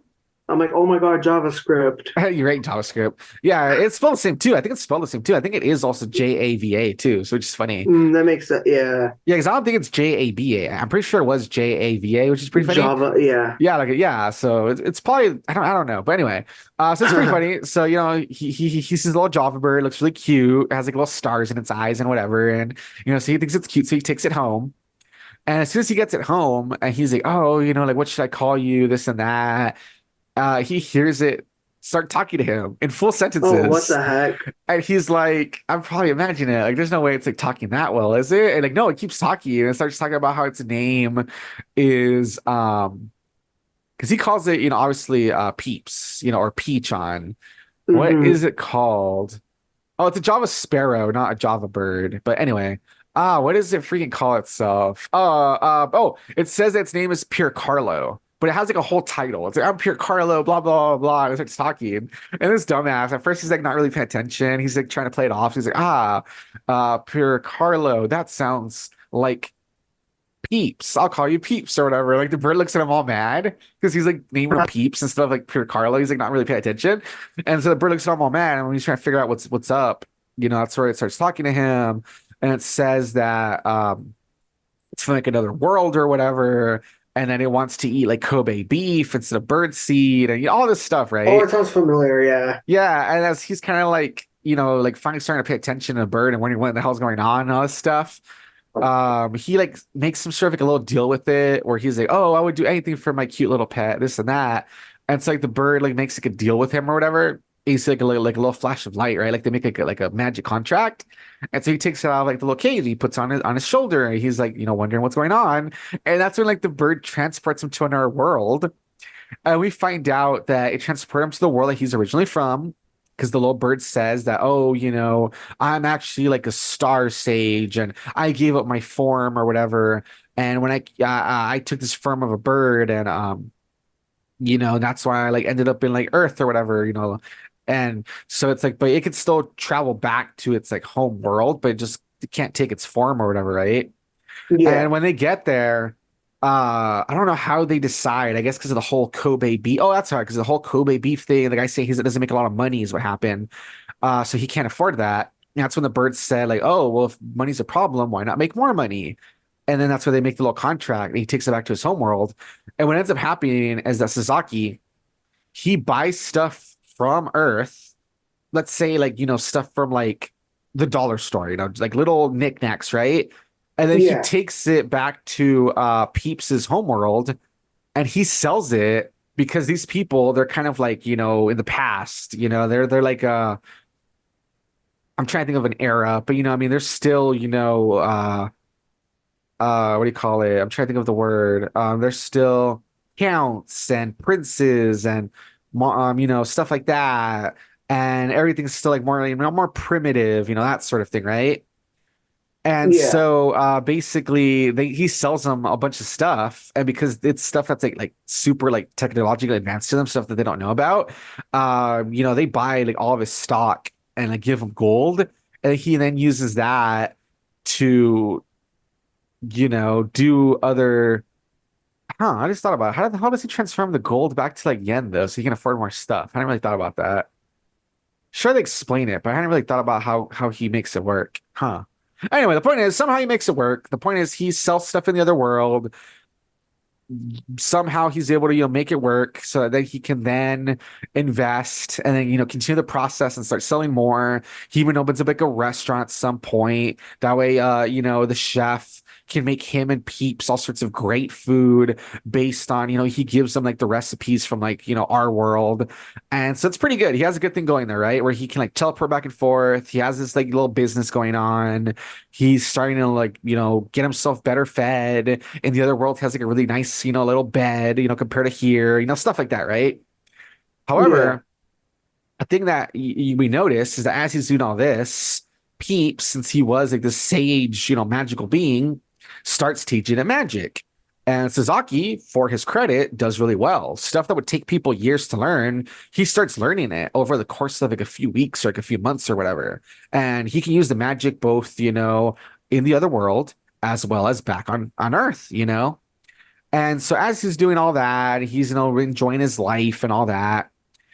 I'm like, oh my God, JavaScript. You're right, JavaScript. Yeah, it's spelled the same too. I think it's spelled the same too. I think it is also JAVA too, so which is funny. That makes sense. Yeah. Yeah, because I don't think it's JABA. I'm pretty sure it was JAVA, which is pretty funny. Java. Yeah. Yeah, like yeah. So it's probably I don't know, but anyway, so it's pretty funny. So he sees a little Java bird, looks really cute, has like little stars in its eyes and whatever, and so he thinks it's cute, so he takes it home. And as soon as he gets it home, and he's like, oh, like what should I call you? This and that. He hears it start talking to him in full Oh, what sentences. the heck? And he's like, I'm probably imagining it. Like, there's no way it's like talking that well, is it? And like, no, it keeps talking and it starts talking about how its name is because he calls it, obviously Peeps, or Peach on What Hmm. is it called? Oh, it's a Java sparrow, not a Java bird. But anyway, what does it freaking call itself? It says its name is Pure Carlo, but it has like a whole title. It's like, I'm Pure Carlo, blah, blah, blah. And it starts talking. And this dumbass, at first he's like not really paying attention. He's like trying to play it off. He's like, Pure Carlo, that sounds like Peeps. I'll call you Peeps or whatever. Like the bird looks at him all mad because he's like naming him Peeps and stuff like Pure Carlo. He's like not really paying attention. And so the bird looks at him all mad. And when he's trying to figure out what's up, that's where it starts talking to him. And it says that it's from like another world or whatever. And then it wants to eat like Kobe beef instead of bird seed and all this stuff, Oh, right? it sounds familiar. Yeah. Yeah, and as he's kind of like, like finally starting to pay attention to the bird and wondering what the hell's going on and all this stuff, he like makes some sort of like a little deal with it where he's like, oh, I would do anything for my cute little pet, this and that. And it's like the bird like makes like a deal with him or whatever. He's like a little flash of light, right? Like they make like a magic contract. And so he takes it out of like the little cage, he puts on his shoulder, and he's like, wondering what's going on. And that's when like the bird transports him to another world. And we find out that it transported him to the world that he's originally from. Because the little bird says that, oh, I'm actually like a star sage and I gave up my form or whatever. And when I took this form of a bird and, that's why I like ended up in like Earth or whatever. And so it's like, but it could still travel back to its like home world, but it can't take its form or whatever, right? Yeah. And when they get there, I don't know how they decide. I guess because of the whole Kobe beef. Oh, that's right, because the whole Kobe beef thing. The guy saying he doesn't make a lot of money is what happened. So he can't afford that. And that's when the birds said, like, oh, well, if money's a problem, why not make more money? And then that's where they make the little contract. And he takes it back to his homeworld. And what ends up happening is that Sasaki, he buys stuff from Earth. Let's say, like, stuff from like the dollar store, like little knickknacks, right? And then he Yeah. takes it back to Peeps's homeworld and he sells it because these people, they're kind of like, in the past, they're like I'm trying to think of an era, but I mean, they're still, what do you call it? I'm trying to think of the word. There's still counts and princes and stuff like that. And everything's still like more primitive, that sort of thing, right? And Yeah. so basically he sells them a bunch of stuff, and because it's stuff that's like super like technologically advanced to them, stuff that they don't know about, they buy like all of his stock and like give him gold, and he then uses that to do other. I just thought about it. How does he transform the gold back to like yen though, so he can afford more stuff? I hadn't really thought about that. Sure, they explain it, but I hadn't really thought about how he makes it work. Huh. Anyway, the point is somehow he makes it work. The point is he sells stuff in the other world. Somehow he's able to, make it work so that he can then invest and then, continue the process and start selling more. He even opens up like a restaurant at some point. That way, the chef can make him and Peeps all sorts of great food based on, he gives them like the recipes from like, our world. And so it's pretty good. He has a good thing going there, right? Where he can like teleport back and forth. He has this like little business going on. He's starting to like, get himself better fed. In the other world, he has like a really nice, little bed, compared to here, stuff like that, right? Yeah. However, a thing that we notice is that as he's doing all this, Peeps, since he was like this sage, magical being, starts teaching him magic. And Sasaki, for his credit, does really well. Stuff that would take people years to learn, he starts learning it over the course of like a few weeks or like a few months or whatever. And he can use the magic both, in the other world as well as back on Earth. And so as he's doing all that, he's, enjoying his life and all that.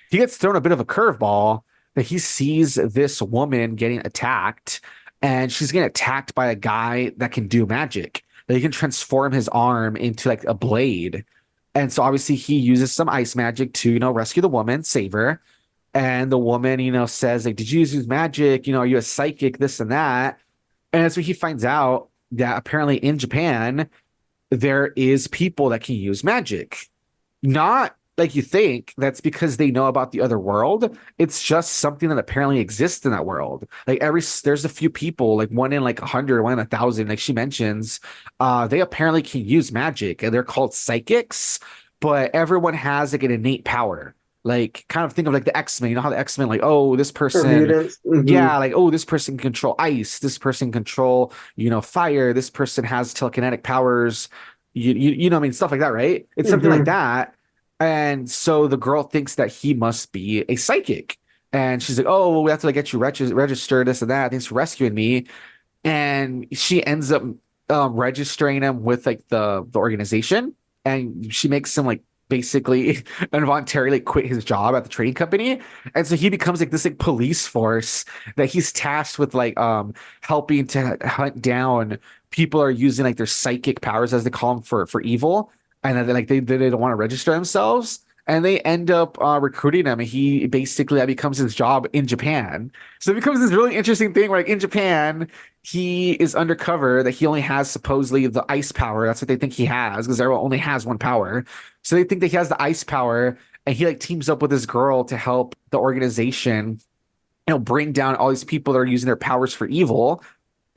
He gets thrown a bit of a curveball that he sees this woman getting attacked, and she's getting attacked by a guy that can do magic. That he can transform his arm into like a blade. And so obviously he uses some ice magic to, rescue the woman, save her. And the woman, says, like, did you use magic? Are you a psychic? This and that. And that's when he finds out that apparently in Japan, there is people that can use magic. Not like you think that's because they know about the other world. It's just something that apparently exists in that world. Like there's a few people, like one in like 100, one in 1,000, like she mentions, they apparently can use magic and they're called psychics, but everyone has like an innate power. like kind of think of like the X-Men. You know how the X-Men like, oh, this Or person, mutants. yeah, like, oh, this person can control ice, this person control, fire, this person has telekinetic powers, you know what I mean, stuff like that, right? It's something like Hmm. that. And so the girl thinks that he must be a psychic. And she's like, oh, well, we have to like get you registered, this and that. Thanks for rescuing me. And she ends up registering him with like the organization, and she makes him like basically involuntarily quit his job at the trading company, and so he becomes like this like police force that he's tasked with like helping to hunt down people who are using like their psychic powers as they call them for evil, and then they don't want to register themselves. And they end up recruiting him, and he basically that becomes his job in Japan. So it becomes this really interesting thing where, like, in Japan, he is undercover that he only has supposedly the ice power. That's what they think he has because everyone only has one power. So they think that he has the ice power, and he like teams up with this girl to help the organization, bring down all these people that are using their powers for evil.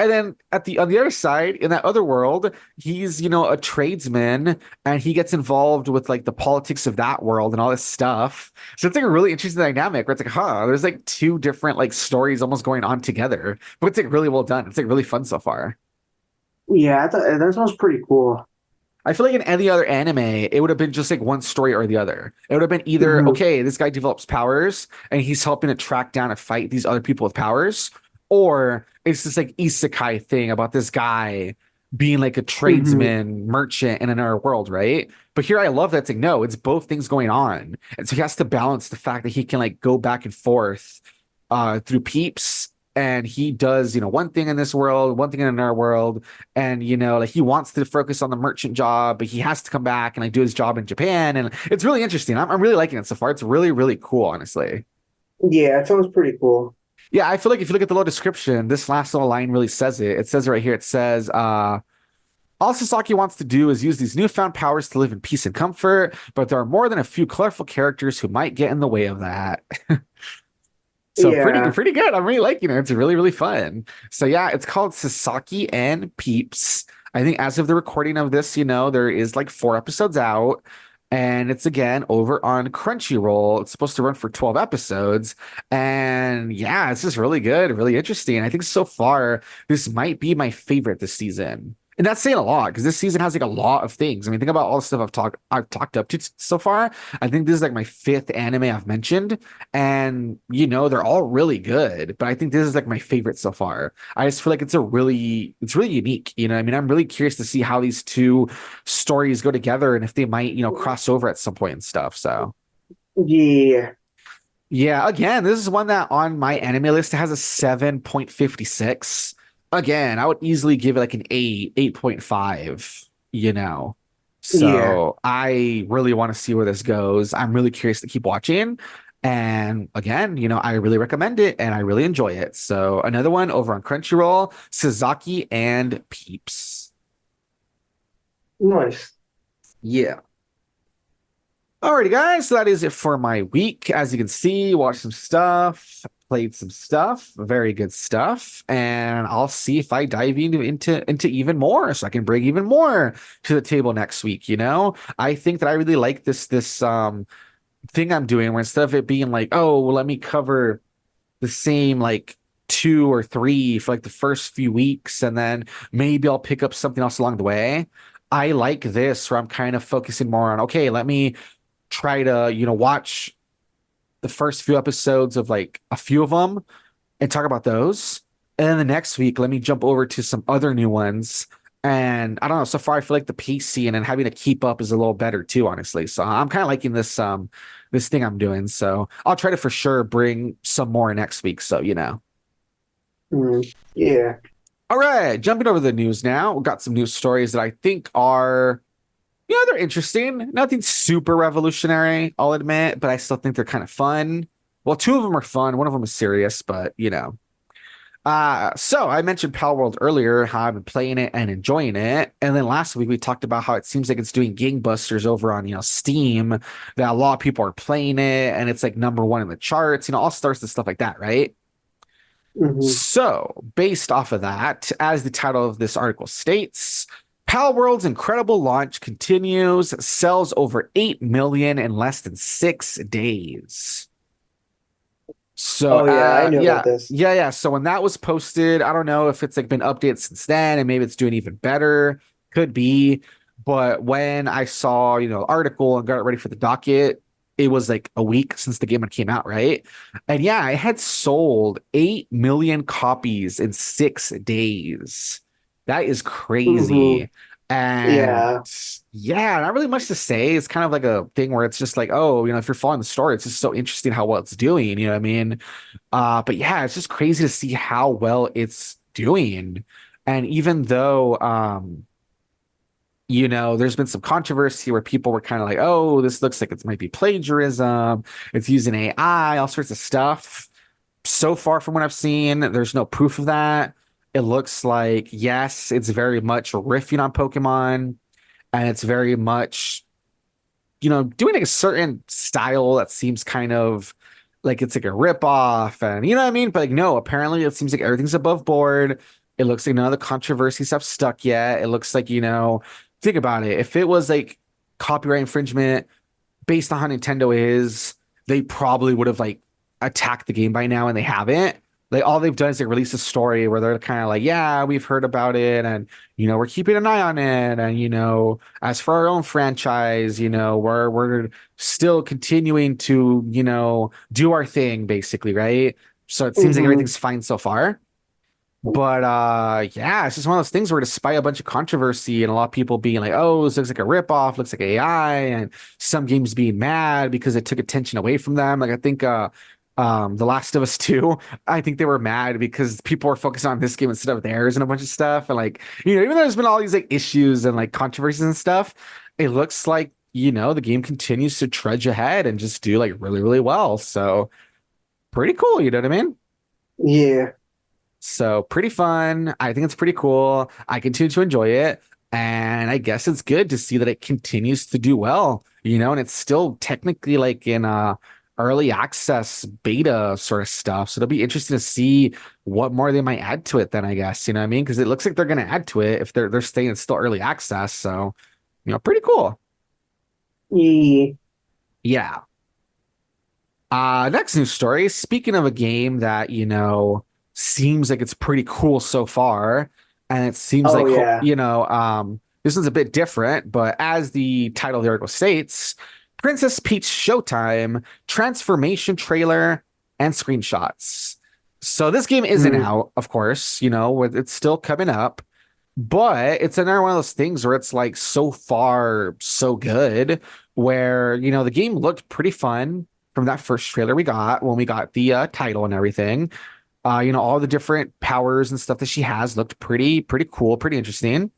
And then on the other side, in that other world, he's, a tradesman, and he gets involved with like the politics of that world and all this stuff. So it's like a really interesting dynamic where it's like, there's like two different like stories almost going on together. But it's like really well done. It's like really fun so far. Yeah, that sounds pretty cool. I feel like in any other anime, it would have been just like one story or the other. It would have been either, Hmm. okay, this guy develops powers and he's helping to track down and fight these other people with powers, or it's this like isekai thing about this guy being like a Hmm. tradesman merchant in another world, right? But here I love that it's like, no, it's both things going on. And so he has to balance the fact that he can like go back and forth through peeps. And he does, one thing in this world, one thing in another world, and like he wants to focus on the merchant job, but he has to come back and like do his job in Japan, and it's really interesting. I'm really liking it so far. It's really really cool, honestly. Yeah, it sounds pretty cool. Yeah, I feel like if you look at the little description, this last little line really says it. It says it right here. It says, all Sasaki wants to do is use these newfound powers to live in peace and comfort, but there are more than a few colorful characters who might get in the way of that. So Yeah. pretty good. I'm really liking it. It's really, really fun. So yeah, it's called Sasaki and Peeps. I think as of the recording of this, there is like 4 episodes out. And it's again over on Crunchyroll. It's supposed to run for 12 episodes. And yeah, it's just really good, really interesting. I think so far, this might be my favorite this season. And that's saying a lot because this season has like a lot of things. I mean, think about all the stuff I've talked up to so far. I think this is like my fifth anime I've mentioned, and they're all really good, but I think this is like my favorite so far. I just feel like it's really unique. I mean, I'm really curious to see how these two stories go together and if they might cross over at some point and stuff. So Yeah. yeah, again, this is one that on my anime list has a 7.56. Again, I would easily give it like an 8.5. Yeah. So I really want to see where this goes. I'm really curious to keep watching. And again, I really recommend it and I really enjoy it. So another one over on Crunchyroll, Sasaki and Peeps. Nice. Yeah. Alrighty, guys. So that is it for my week. As you can see, watched some stuff, played some stuff, very good stuff, and I'll see if I dive into even more, so I can bring even more to the table next week. I think that I really like this thing I'm doing, where instead of it being like, oh, well, let me cover the same like two or three for like the first few weeks, and then maybe I'll pick up something else along the way. I like this where I'm kind of focusing more on, okay, let me try to, watch the first few episodes of like a few of them and talk about those. And then the next week, let me jump over to some other new ones. And I don't know, so far I feel like the pacing and having to keep up is a little better too, honestly. So I'm kind of liking this thing I'm doing. So I'll try to for sure bring some more next week. So Yeah. All right, jumping over the news now. We've got some news stories that I think are they're interesting. Nothing super revolutionary, I'll admit, but I still think they're kind of fun. Well, two of them are fun. One of them is serious, but so I mentioned Palworld earlier, how I've been playing it and enjoying it. And then last week we talked about how it seems like it's doing gangbusters over on, Steam, that a lot of people are playing it and it's like number one in the charts, all sorts of stuff like that, right? Hmm. So, based off of that, as the title of this article states, Palworld's incredible launch continues, sells over 8 million in less than 6 days. So Oh yeah, I knew about yeah, this. yeah. So when that was posted, I don't know if it's like been updated since then and maybe it's doing even better. Could be. But when I saw, the article and got it ready for the docket, it was like a week since the game had came out, right? And yeah, it had sold 8 million copies in 6 days. That is Hmm. crazy. And Yeah. yeah, not really much to say. It's kind of like a thing where it's just like, oh, if you're following the story, it's just so interesting how well it's doing. You know what I mean? But yeah, it's just crazy to see how well it's doing. And even though, there's been some controversy where people were kind of like, oh, this looks like it might be plagiarism. It's using AI, all sorts of stuff. So far from what I've seen, there's no proof of that. It looks like, yes, it's very much riffing on Pokemon, and it's very much doing like a certain style that seems kind of like it's like a rip off, and you know what I mean? But like, no, apparently it seems like everything's above board. It looks like none of the controversy stuff stuck yet. It looks like, think about it. If it was like copyright infringement based on how Nintendo is, they probably would have like attacked the game by now, and they haven't. Like all they've done is like release a story where they're kind of like, yeah, we've heard about it, and we're keeping an eye on it, and as for our own franchise, we're still continuing to do our thing, basically, right? So it seems like Hmm. everything's fine so far. But yeah, it's just one of those things where despite a bunch of controversy and a lot of people being like, oh, this looks like a ripoff, looks like AI, and some games being mad because it took attention away from them. Like I think The Last of Us 2, I think they were mad because people were focused on this game instead of theirs and a bunch of stuff. And like, even though there's been all these like issues and like controversies and stuff, it looks like, the game continues to trudge ahead and just do like really, really well. So pretty cool, you know what I mean? Yeah. So pretty fun. I think it's pretty cool. I continue to enjoy it. And I guess it's good to see that it continues to do well, and it's still technically like in early access beta sort of stuff. So it'll be interesting to see what more they might add to it then, I guess. You know what I mean? Because it looks like they're gonna add to it if they're staying it's still early access. So, pretty cool. Yeah. Yeah. Next news story. Speaking of a game that, seems like it's pretty cool so far, and it seems Oh like, yeah. this one's a bit different, but as the title of the article states, Princess Peach Showtime transformation trailer and screenshots. So this game isn't Mm. out, of course, it's still coming up, but it's another one of those things where it's like so far so good, where, the game looked pretty fun from that first trailer we got when we got the title and everything. All the different powers and stuff that she has looked pretty cool, pretty interesting.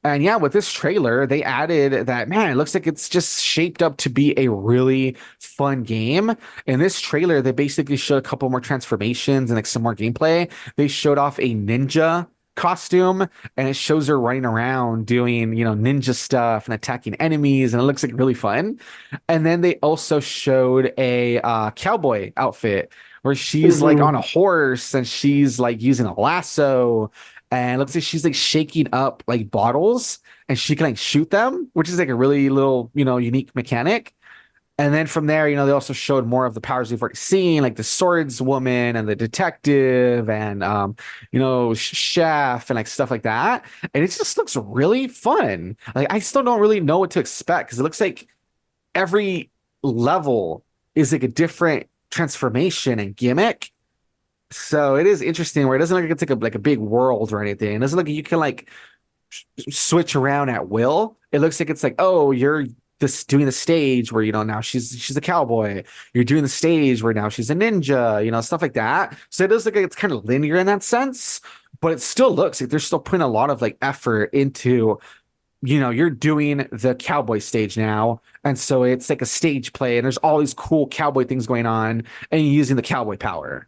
And yeah, with this trailer, they added that, man, it looks like it's just shaped up to be a really fun game. In this trailer, they basically showed a couple more transformations and like some more gameplay. They showed off a ninja costume, and it shows her running around doing, ninja stuff and attacking enemies, and it looks like really fun. And then they also showed a cowboy outfit where she's like on Hmm. a horse and she's like using a lasso, and it looks like she's like shaking up like bottles and she can like shoot them, which is like a really little, unique mechanic. And then from there, they also showed more of the powers we've already seen, like the swordswoman and the detective and chef and like stuff like that. And it just looks really fun. Like I still don't really know what to expect because it looks like every level is like a different transformation and gimmick. So it is interesting where it doesn't look like it's like a big world or anything. It doesn't look like you can like switch around at will. It looks like it's like, oh, you're this doing the stage where now she's a cowboy. You're doing the stage where now she's a ninja, stuff like that. So it does look like it's kind of linear in that sense, but it still looks like they're still putting a lot of like effort into, you're doing the cowboy stage now. And so it's like a stage play, and there's all these cool cowboy things going on, and you're using the cowboy power.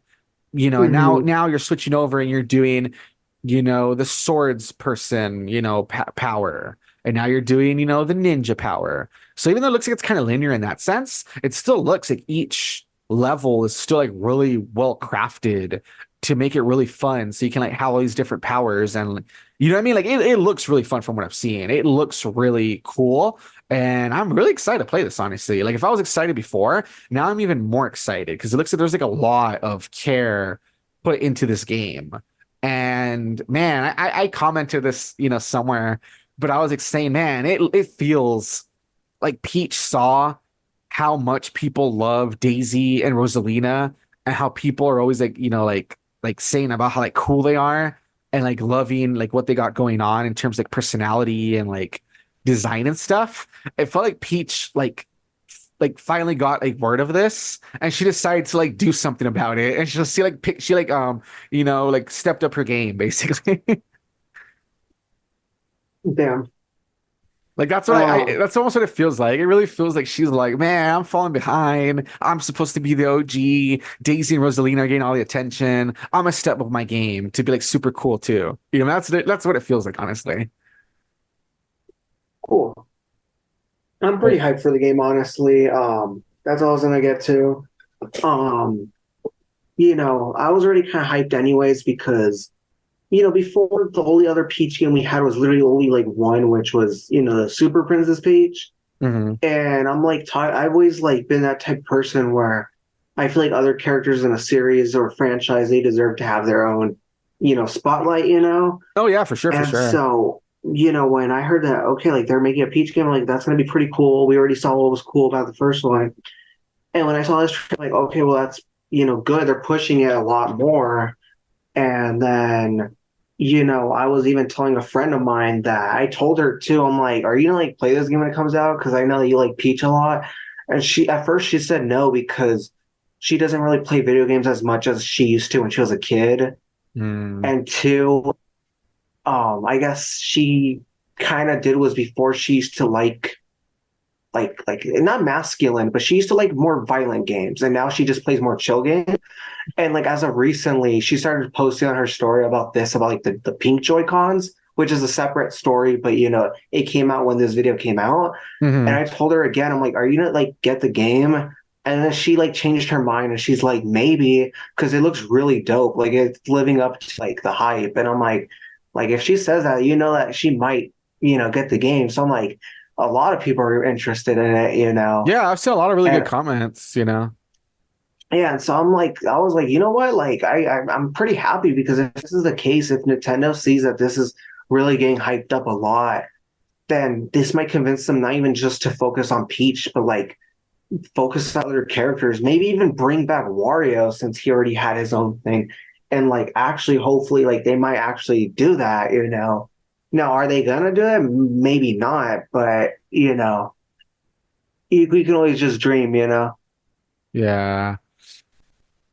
And now Hmm. now you're switching over and you're doing, the swords person, power. And now you're doing, the ninja power. So even though it looks like it's kind of linear in that sense, it still looks like each level is still like really well crafted to make it really fun. So you can like have all these different powers and, You know what I mean? Like it looks really fun from what I've seen. It looks really cool. And I'm really excited to play this, honestly. Like if I was excited before, now I'm even more excited because it looks like there's like a lot of care put into this game. And man, I commented this, somewhere, but I was like saying, man, it feels like Peach saw how much people love Daisy and Rosalina and how people are always like, like saying about how like cool they are and like loving like what they got going on in terms of like personality and like design and stuff. It felt like Peach like finally got like word of this and she decided to like do something about it and she like like stepped up her game basically. Damn. Like that's what Um, that's almost what it feels like. It really feels like she's like, man, I'm falling behind. I'm supposed to be the OG. Daisy and Rosalina are getting all the attention. I'm gonna step up my game to be like super cool too. That's what it feels like, honestly. cool. I'm pretty Like, hyped for the game, honestly. That's all I was gonna get to. Um, I was already kind of hyped anyways because, before the only other Peach game we had was literally only like one, which was, the Super Princess Peach. mhm. And I'm like, I've always like been that type of person where I feel like other characters in a series or franchise, they deserve to have their own, spotlight. Oh yeah, for sure, for And sure. so, when I heard that, okay, like they're making a Peach game, like that's gonna be pretty cool. We already saw what was cool about the first one. And when I saw this, like, okay, well, that's, good. They're pushing it a lot more. And then, I was even telling a friend of mine that I told her too. I'm like, are you gonna like play this game when it comes out? Because I know that you like Peach a lot. And at first she said no because she doesn't really play video games as much as she used to when she was a kid. Mm. And two, I guess she kind of did was before she used to like not masculine, but she used to like more violent games, and now she just plays more chill games. And like as of recently, she started posting on her story about this, about like the pink Joy-Cons, which is a separate story, but it came out when this video came out. And Hmm. I told her again, I'm like, are you gonna like get the game? And then she like changed her mind and she's like, maybe, because it looks really dope. Like it's living up to like the hype. And I'm like if she says that, that she might, get the game. So I'm like, a lot of people are interested in it. Yeah, I've seen a lot of really good And comments. yeah, and so I was like, you know what? Like, I'm pretty happy because if this is the case, if Nintendo sees that this is really getting hyped up a lot, then this might convince them not even just to focus on Peach, but like focus on other characters. Maybe even bring back Wario since he already had his own thing, and like actually, hopefully, like they might actually do that. Now, are they gonna do it? Maybe not, but we can always just dream. Yeah.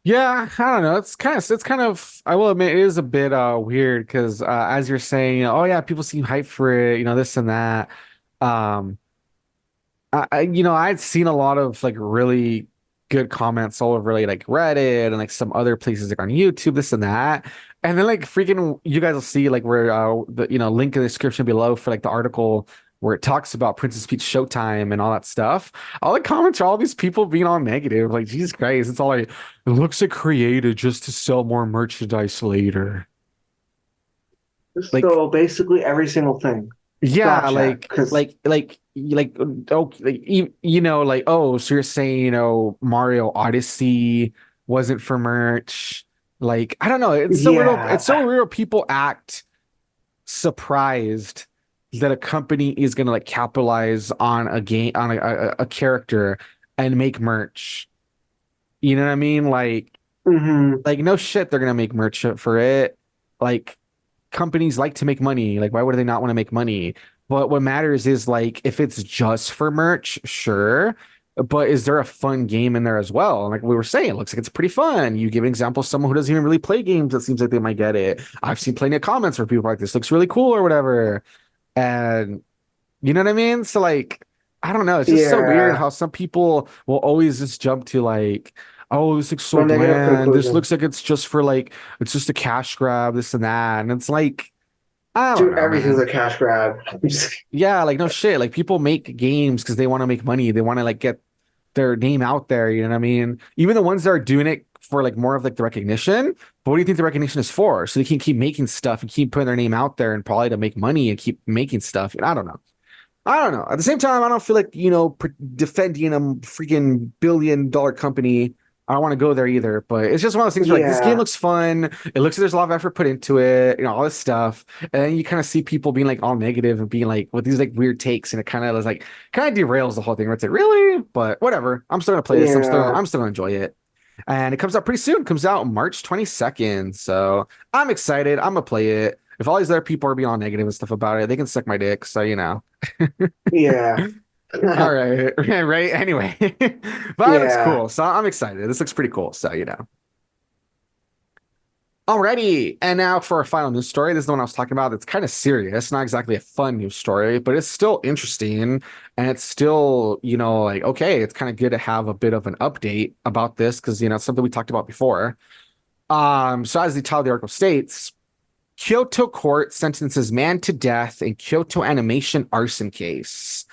Yeah, I don't know. It's kind of I will admit it is a bit weird because as you're saying, oh yeah, people seem hyped for it, this and that. Um I'd seen a lot of like really good comments all over like Reddit and like some other places like on YouTube, this and that. And then like freaking you guys will see like where the link in the description below for like the article where it talks about Princess Peach Showtime and all that stuff. All the comments are all these people being all negative. Like, Jesus Christ, it's all like it looks like created just to sell more merchandise later. Like, So basically, every single thing. yeah, Gotcha. Because oh, like like oh, so you're saying Mario Odyssey wasn't for merch? Like, I don't know. It's so weird. yeah, It's so weird. People act surprised that a company is gonna like capitalize on a game on a character and make merch. You know what I mean? hmm Like no shit, they're gonna make merch for it. Like companies like to make money. Like, why would they not want to make money? But what matters is like if it's just for merch, sure. But is there a fun game in there as well? And like we were saying, it looks like it's pretty fun. You give an example of someone who doesn't even really play games, it seems like they might get it. I've seen plenty of comments where people are like, this looks really cool or whatever. And you know what I mean? So like, I don't know. It's just so weird yeah. how some people will always just jump to like, oh, this looks so No negative bland. This conclusion. looks like it's just for like, it's just a cash grab, this and that. And it's like, I don't Dude, know, everything's man. a cash grab. Yeah, like no shit. Like people make games because they want to make money. They want to like get their name out there. You know what I mean? Even the ones that are doing it for like more of like the recognition. But what do you think the recognition is for? So they can keep making stuff and keep putting their name out there and probably to make money and keep making stuff. And I don't know. I don't know. At the same time, I don't feel like, defending a freaking billion-dollar company. I don't want to go there either, but it's just one of those things where like this game Yeah, looks fun. It looks like there's a lot of effort put into it, all this stuff. And then you kind of see people being like all negative and being like with these like weird takes, and it kind of is like kind of derails the whole thing where it's like, really? But whatever. I'm still gonna play this. yeah, I'm still gonna enjoy it. And it comes out pretty soon. It comes out March 22nd. So I'm excited. I'm gonna play it. If all these other people are being all negative and stuff about it, they can suck my dick. So yeah, All right. Right. Anyway, but it looks yeah. cool. So I'm excited. This looks pretty cool. Alrighty. And now for our final news story. This is the one I was talking about. It's kind of serious, not exactly a fun news story, but it's still interesting. And it's still, like, okay, it's kind of good to have a bit of an update about this because, it's something we talked about before. So as the title of the article states, Kyoto court sentences man to death in Kyoto animation arson case.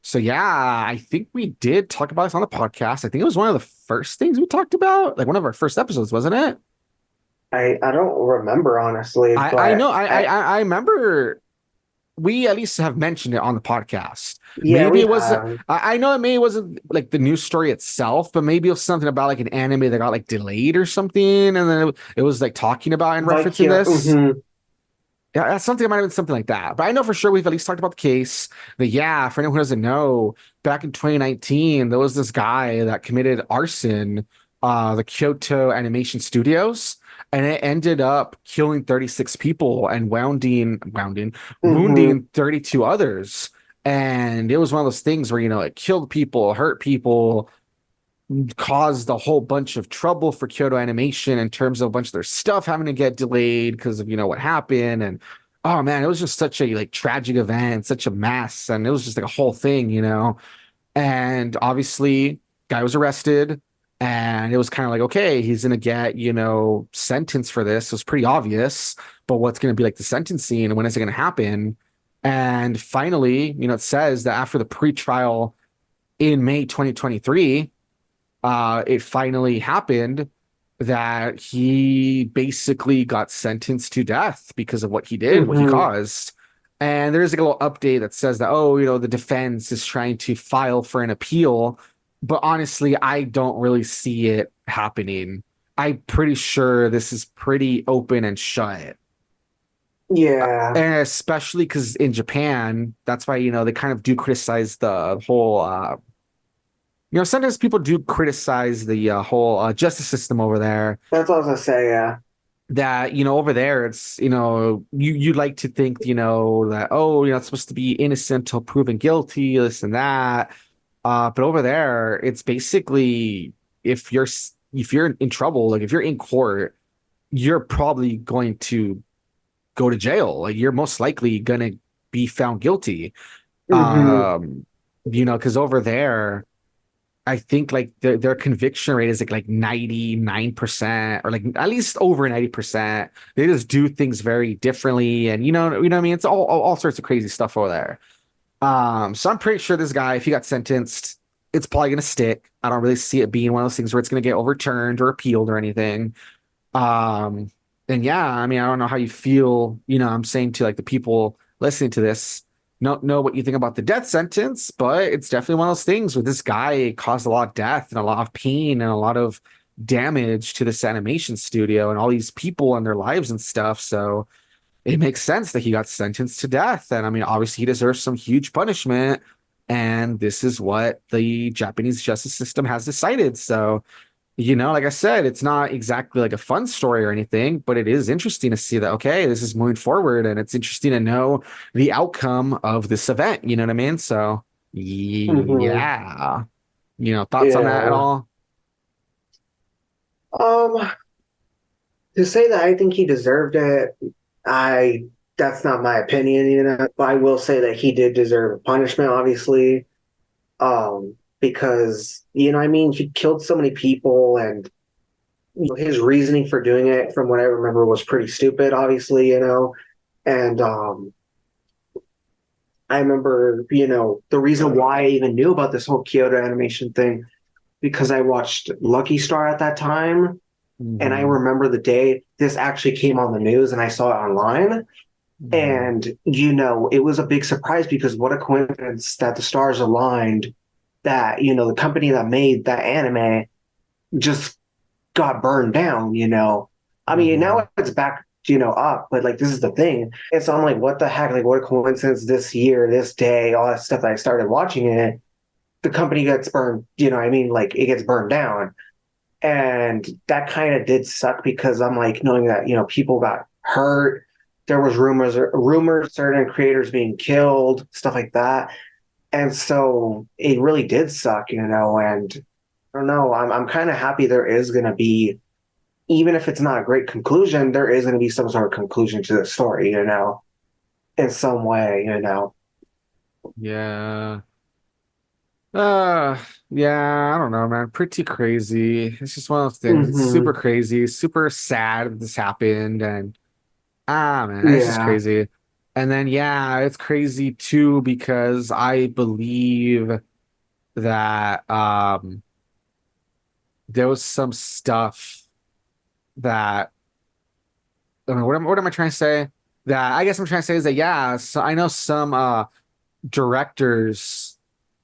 So yeah, I think we did talk about this on the podcast. I think it was one of the first things we talked about, like one of our first episodes, wasn't it? I don't remember honestly, I but know I remember we at least have mentioned it on the podcast. yeah, Maybe we it wasn't. have. I know it maybe wasn't like the news story itself, but maybe it was something about like an anime that got like delayed or something, and then it was like talking about and Like, referencing yeah, this. Yeah, that's something. It might have been something like that. But I know for sure we've at least talked about the case. That yeah, for anyone who doesn't know, back in 2019, there was this guy that committed arson, the Kyoto Animation Studios, and it ended up killing 36 people and hmm wounding 32 others. And it was one of those things where it killed people, hurt people, caused a whole bunch of trouble for Kyoto Animation in terms of a bunch of their stuff having to get delayed because of what happened. And oh man, it was just such a like tragic event, such a mess, and it was just like a whole thing. And obviously, guy was arrested, and it was kind of like, okay, he's gonna get sentenced for this. It was pretty obvious, but what's gonna be like the sentencing and when is it gonna happen? And finally, it says that after the pre-trial in May 2023, it finally happened that he basically got sentenced to death because of what he did, what he hmm caused. And there's like a little update that says that, oh, the defense is trying to file for an appeal. But honestly, I don't really see it happening. I'm pretty sure this is pretty open and shut. Yeah, And especially because in Japan, that's why, they kind of do criticize the whole sometimes people do criticize the whole justice system over there. that's what I was gonna say. Yeah, That over there, it's you'd like to think that oh it's supposed to be innocent till proven guilty, this and that. But over there, it's basically if you're in trouble, like if you're in court, you're probably going to go to jail. Like you're most likely gonna be found guilty. hmm Because over there I think like their conviction rate is like 99% or like at least over 90%. They just do things very differently. And what I mean? It's all sorts of crazy stuff over there. So I'm pretty sure this guy, if he got sentenced, it's probably gonna stick. I don't really see it being one of those things where it's gonna get overturned or appealed or anything. Um, and yeah, I mean, I don't know how you feel, I'm saying to like the people listening to this, know what you think about the death sentence, but it's definitely one of those things where this guy caused a lot of death and a lot of pain and a lot of damage to this animation studio and all these people and their lives and stuff. So it makes sense that he got sentenced to death. And I mean, obviously he deserves some huge punishment. And this is what the Japanese justice system has decided. So like I said, it's not exactly like a fun story or anything, but it is interesting to see that, okay, this is moving forward and it's interesting to know the outcome of this event. You know what I mean? So, hmm yeah. Thoughts on that at yeah. all? Um, to say that I think he deserved it, I that's not my opinion, But I will say that he did deserve punishment, obviously. Because I mean, he killed so many people, and his reasoning for doing it, from what I remember, was pretty stupid, obviously, And I remember, the reason why I even knew about this whole Kyoto animation thing because I watched Lucky Star at that time, And I Hmm. remember the day this actually came on the news and I saw it online. Hmm. And, it was a big surprise because what a coincidence that the stars aligned that, the company that made that anime just got burned down. I mean, Hmm. now it's back, up, but like this is the thing. And so I'm like, what the heck? Like, what a coincidence this year, this day, all that stuff that I started watching it, the company gets burned, what I mean? Like it gets burned down. And that kind of did suck because I'm like knowing that, people got hurt. There was rumors, certain creators being killed, stuff like that. And so it really did suck. And I don't know, I'm kind of happy there is going to be, even if it's not a great conclusion, there is going to be some sort of conclusion to the story, in some way. Yeah. Uh, yeah, I don't know, man. Pretty crazy. It's just one of those things. It's super Hmm. crazy, super sad that this happened, and man, it's just Yeah. crazy. And then yeah, it's crazy too because I believe that there was some stuff that what am I trying to say? That I guess I'm trying to say is that yeah, so I know some directors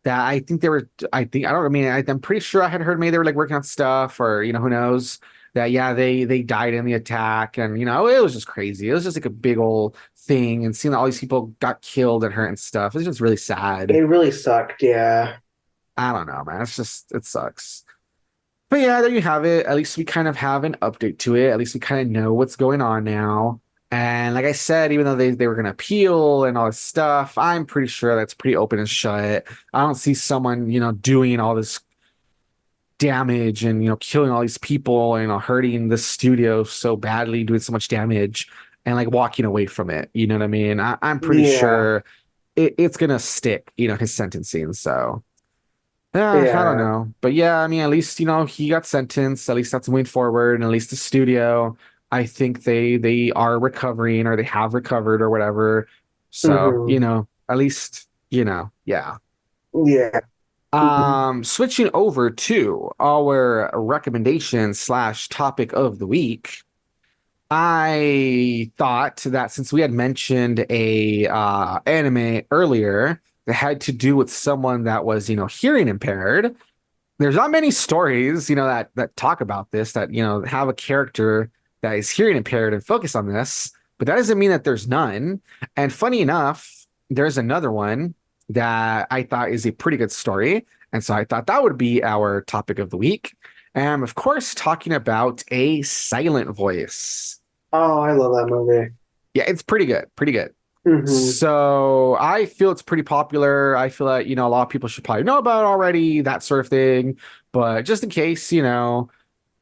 that I think they were I think I don't I mean I'm pretty sure I had heard maybe they were like working on stuff or who knows that yeah they died in the attack and it was just crazy. It was just like a big old thing and seeing that all these people got killed and hurt and stuff. It's just really sad. It really sucked. Yeah. I don't know, man. It's just it sucks. But yeah, there you have it. At least we kind of have an update to it. At least we kind of know what's going on now. And like I said, even though they were going to appeal and all this stuff, I'm pretty sure that's pretty open and shut. I don't see someone, doing all this damage and, killing all these people and, hurting the studio so badly, doing so much damage and like walking away from it. You know what I mean? I'm pretty Yeah. sure it's going to stick, his sentencing. So. Yeah, I don't Yeah. know. But yeah, I mean, at least, he got sentenced. At least that's moving forward. And at least the studio, I think they are recovering or they have recovered or whatever. So, Hmm. at least, yeah. Yeah. Mhm. Switching over to our recommendation slash topic of the week. I thought that since we had mentioned a anime earlier that had to do with someone that was, hearing impaired, there's not many stories, that talk about this, that, have a character that is hearing impaired and focus on this, but that doesn't mean that there's none. And funny enough, there's another one that I thought is a pretty good story. And so I thought that would be our topic of the week. And I'm, of course, talking about a silent voice. Oh, I love that movie. Yeah, it's pretty good, pretty good. Hmm. So I feel it's pretty popular. I feel like, a lot of people should probably know about it already, that sort of thing. But just in case, little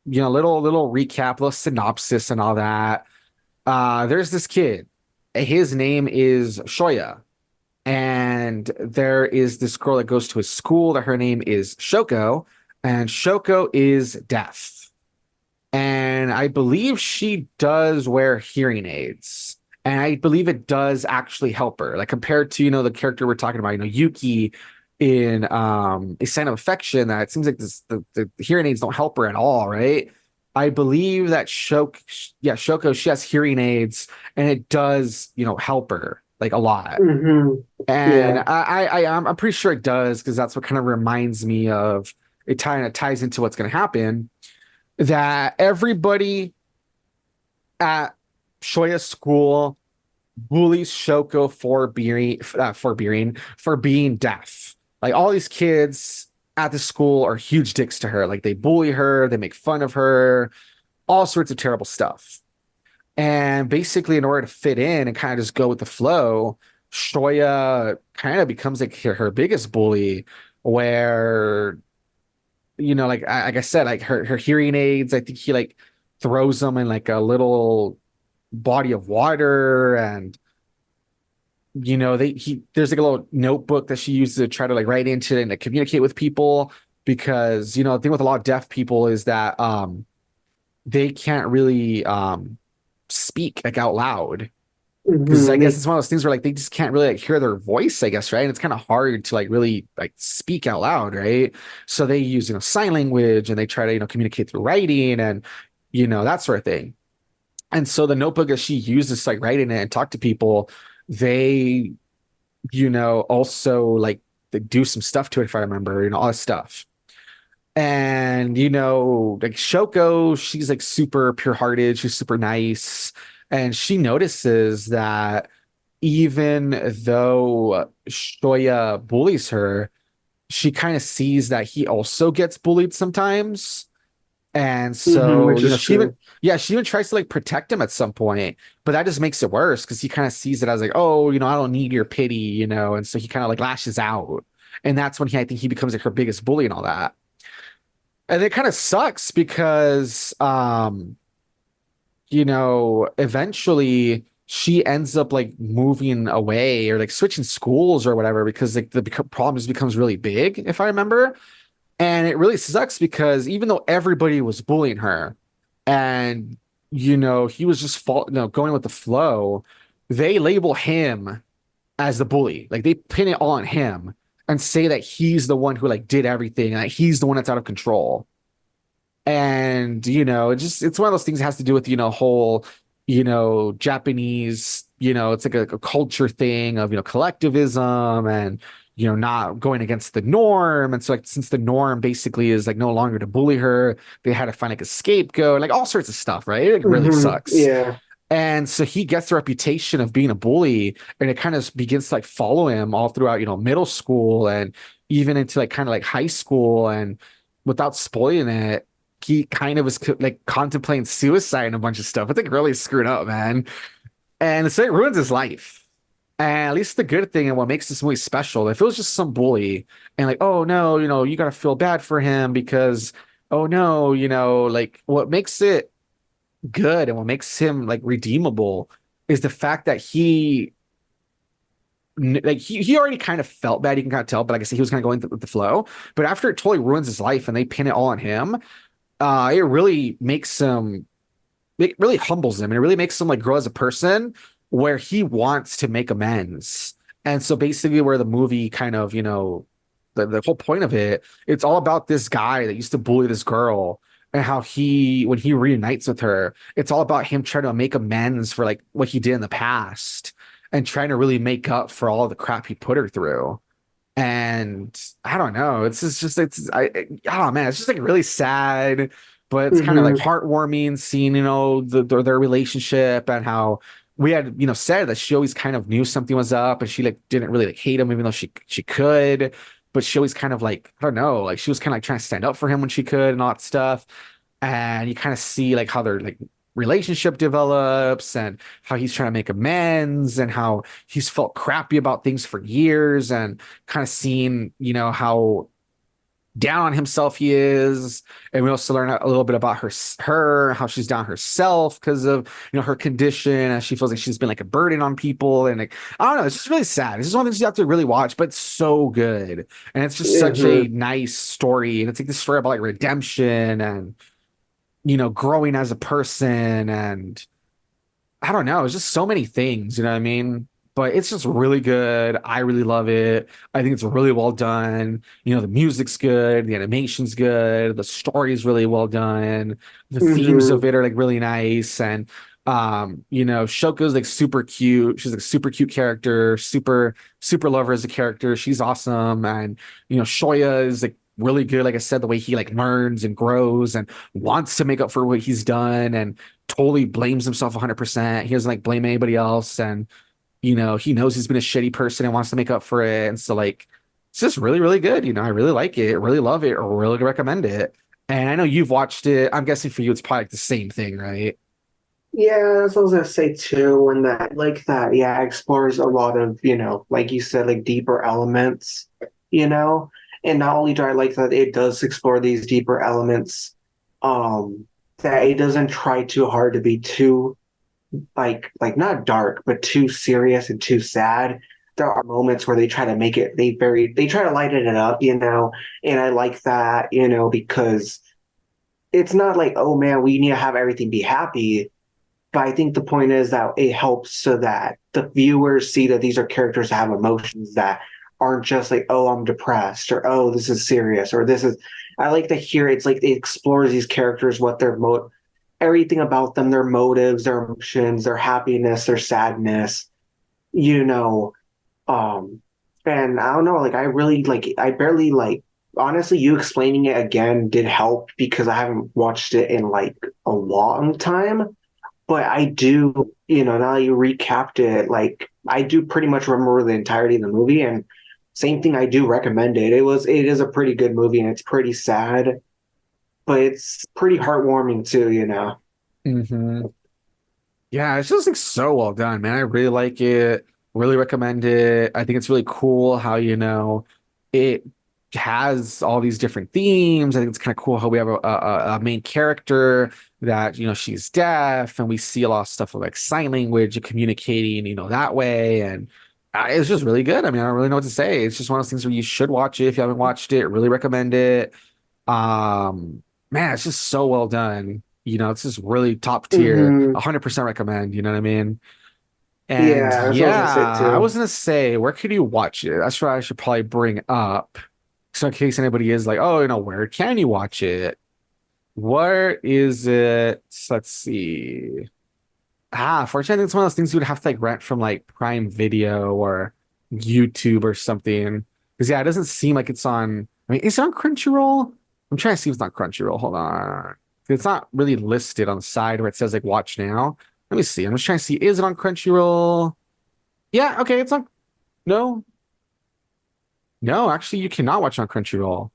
recap, little synopsis and all that. There's this kid. His name is Shoya. And there is this girl that goes to his school that her name is Shoko. And Shoko is deaf. And I believe she does wear hearing aids. And I believe it does actually help her. Like compared to, the character we're talking about, Yuki in A Sign of Affection, that it seems like the hearing aids don't help her at all, right? I believe that Shoko, she has hearing aids and it does, help her like a lot. Hmm. And Yeah. I'm pretty sure it does because that's what kind of reminds me of it kind of ties into what's going to happen that everybody at Shoya's school bullies Shoko for being deaf. Like all these kids at the school are huge dicks to her. Like they bully her, they make fun of her, all sorts of terrible stuff. And basically, in order to fit in and kind of just go with the flow, Shoya kind of becomes like her biggest bully, where like I said, like her hearing aids, I think he like throws them in like a little body of water and there's like a little notebook that she uses to try to like write into it and to communicate with people because the thing with a lot of deaf people is that they can't really speak like out loud because I Hmm. guess it's one of those things where like they just can't really like hear their voice, I guess, right? And it's kind of hard to like really like speak out loud, right? So they use sign language and they try to communicate through writing and that sort of thing. And so the notebook that she uses to like write in it and talk to people, they, also like they do some stuff to it if I remember, all this stuff. And like Shoko, she's like super pure-hearted, she's super nice, and she notices that even though Shoya bullies her, she kind of sees that he also gets bullied sometimes. And so, Which is true. she even tries to like protect him at some point, but that just makes it worse because he kind of sees it as like, oh, I don't need your pity, and so he kind of like lashes out. And that's when I think he becomes like her biggest bully and all that. And it kind of sucks because, eventually she ends up like moving away or like switching schools or whatever because like the problem just becomes really big, if I remember. And it really sucks because even though everybody was bullying her and, he was just going with the flow, they label him as the bully. Like they pin it all on him and say that he's the one who like did everything and that he's the one that's out of control. And it's one of those things that has to do with whole Japanese, it's like a culture thing of collectivism and not going against the norm. And so like since the norm basically is like no longer to bully her, they had to find like a scapegoat, like all sorts of stuff, right? It really sucks. Yeah. And so he gets the reputation of being a bully, and it kind of begins to like follow him all throughout, middle school and even into like kind of like high school. And without spoiling it, he kind of was like contemplating suicide and a bunch of stuff. It's like really screwed up, man. And so it ruins his life. And at least the good thing and what makes this movie special, if it was just some bully and like, oh no, you gotta feel bad for him because, oh no, like what makes it good and what makes him like redeemable is the fact that he already kind of felt bad. You can kind of tell, but like I said, he was kind of going with the flow. But after it totally ruins his life and they pin it all on him, it really makes him, it really humbles him and it really makes him like grow as a person where he wants to make amends. And so basically where the movie kind of, the whole point of it, it's all about this guy that used to bully this girl and how when he reunites with her, it's all about him trying to make amends for like what he did in the past and trying to really make up for all the crap he put her through. And I don't know. Oh man, it's just like really sad, but it's kind of like hmm heartwarming seeing, their relationship and how we had, said that she always kind of knew something was up and she like didn't really like hate him, even though she could, but she always kind of like, I don't know, like she was kind of like trying to stand up for him when she could and all that stuff. And you kind of see like how their like relationship develops and how he's trying to make amends and how he's felt crappy about things for years and kind of seeing, how down on himself he is. And we also learn a little bit about her, how she's down herself because of, her condition and she feels like she's been like a burden on people. And like, I don't know, it's just really sad. It's just one of the things you have to really watch, but it's so good. And it's just such a hmm nice story. And it's like this story about like redemption and, growing as a person. And I don't know, it's just so many things, you know what I mean? But it's just really good. I really love it. I think it's really well done. The music's good, the animation's good, the story is really well done. The themes of hmm it are like really nice. And Shoko's like super cute. She's like a super cute character, super, super love her as a character. She's awesome. And Shoya is like really good. Like I said, the way he like learns and grows and wants to make up for what he's done and totally blames himself 100%. He doesn't like blame anybody else. And, he knows he's been a shitty person and wants to make up for it. And so like, it's just really, really good. I really like it. Really love it. Really recommend it. And I know you've watched it. I'm guessing for you, it's probably like the same thing, right? Yeah, that's what I was gonna say too. And that, yeah, explores a lot of, like you said, like deeper elements, you know. And not only do I like that it does explore these deeper elements, that it doesn't try too hard to be too like not dark, but too serious and too sad. There are moments where they try to make it they try to lighten it up, and I like that, because it's not like, oh man, we need to have everything be happy. But I think the point is that it helps so that the viewers see that these are characters that have emotions that aren't just like, oh, I'm depressed or oh, this is serious or this is. I like to hear it's like it explores these characters, what their everything about them, their motives, their emotions, their happiness, their sadness, you know. Um, and I don't know, like I really like I barely like honestly you explaining it again did help because I haven't watched it in like a long time. But I do, now that you recapped it, like I do pretty much remember the entirety of the movie and same thing I do recommend it. It is a pretty good movie and it's pretty sad, but it's pretty heartwarming too. Hmm. Yeah, it's just like so well done, man. I really like it. Really recommend it. I think it's really cool how, it has all these different themes. I think it's kind of cool how we have a main character that, she's deaf and we see a lot of stuff with like sign language and communicating, that way. And it's just really good. I mean, I don't really know what to say. It's just one of those things where you should watch it if you haven't watched it. Really recommend it. Man, it's just so well done. It's just really top tier. Hmm. 100% recommend. You know what I mean? And Yeah, that's what I was gonna say yeah, I was too. gonna say, where could you watch it? That's what I should probably bring up. So in case anybody is like, oh, where can you watch it? Where is it? Let's see. Fortunately, I think it's one of those things you would have to like rent from like Prime Video or YouTube or something. Because yeah, it doesn't seem like it's on. I mean, is it on Crunchyroll? I'm trying to see if it's on Crunchyroll. Hold on. It's not really listed on the side where it says like watch now. Let me see. I'm just trying to see. Is it on Crunchyroll? Yeah, okay, it's on. No, no, actually, you cannot watch it on Crunchyroll.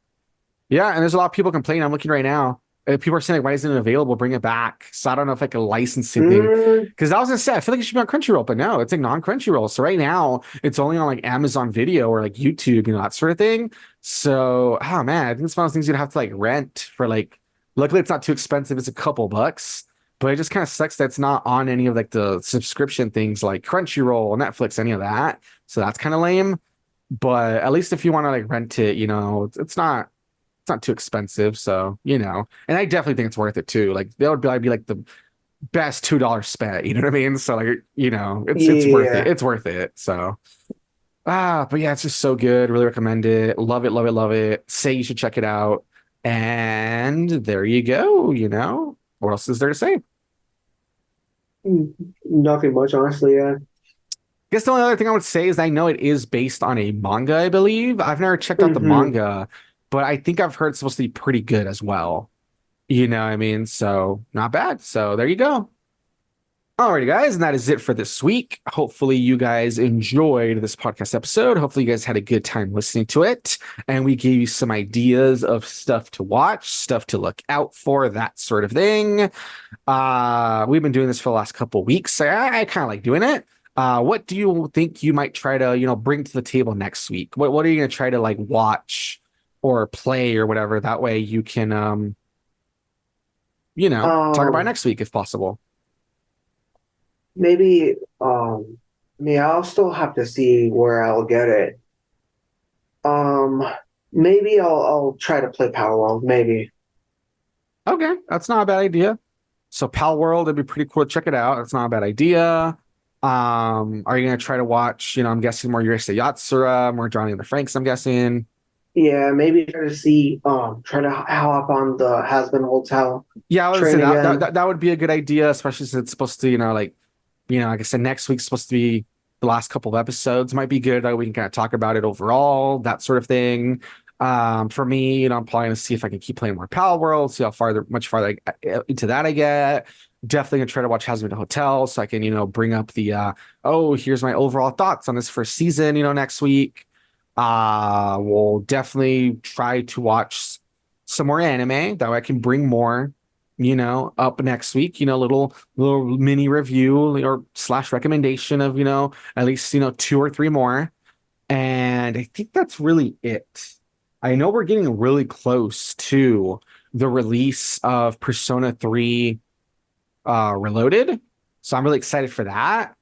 Yeah, and there's a lot of people complaining. I'm looking right now. People are saying, like, why isn't it available? Bring it back. So I don't know if like a licensing thing. Mm, Because I was gonna say, I feel like it should be on Crunchyroll, but no, it's like non-Crunchyroll. So right now, it's only on like Amazon Video or like YouTube, that sort of thing. So, oh man, I think it's one of those things you'd have to like rent for like. Luckily, it's not too expensive. It's a couple bucks, but it just kind of sucks that it's not on any of like the subscription things like Crunchyroll, Netflix, any of that. So that's kind of lame. But at least if you want to like rent it, it's not too expensive. So, and I definitely think it's worth it too. Like that would be like the best $2 spent. You know what I mean? So like, it's worth it. yeah. It's worth it. So but yeah, it's just so good. Really recommend it. Love it, love it, love it. Say you should check it out. And there you go. What else is there to say? Nothing much, honestly. Yeah. Guess the only other thing I would say is I know it is based on a manga, I believe. I've never checked out the Hmm. manga, but I think I've heard it's supposed to be pretty good as well. You know what I mean? So not bad. So there you go. Alrighty, guys, and that is it for this week. Hopefully, you guys enjoyed this podcast episode. Hopefully, you guys had a good time listening to it, and we gave you some ideas of stuff to watch, stuff to look out for, that sort of thing. We've been doing this for the last couple of weeks. So I kind of like doing it. What do you think you might try to, bring to the table next week? What are you going to try to like watch or play or whatever? That way you can, talk about it Um, next week if possible. maybe. Yeah, I'll still have to see where I'll get it. Um, maybe I'll try to play Palworld. Maybe. Okay, that's not a bad idea. So Palworld, it'd be pretty cool to check it out. That's not a bad idea. Are you gonna try to watch, I'm guessing more Urusei Yatsura, more Johnny and the Franxx, I'm guessing. Yeah, maybe try to see. Try to hop on the Hazbin Hotel Yeah, I was train gonna say that, that again. that that would be a good idea, especially since it's supposed to, like I said, next week's supposed to be the last couple of episodes. Might be good. We can kind of talk about it overall, that sort of thing. For me, I'm probably gonna see if I can keep playing more Pal World, see how much farther into that I get. Definitely gonna try to watch Hazbin Hotel so I can, bring up the oh, here's my overall thoughts on this first season, next week. We'll definitely try to watch some more anime. That way I can bring more, up next week, little mini review or slash recommendation of, at least, two or three more. And I think that's really it. I know we're getting really close to the release of Persona 3 Reloaded. So I'm really excited for that.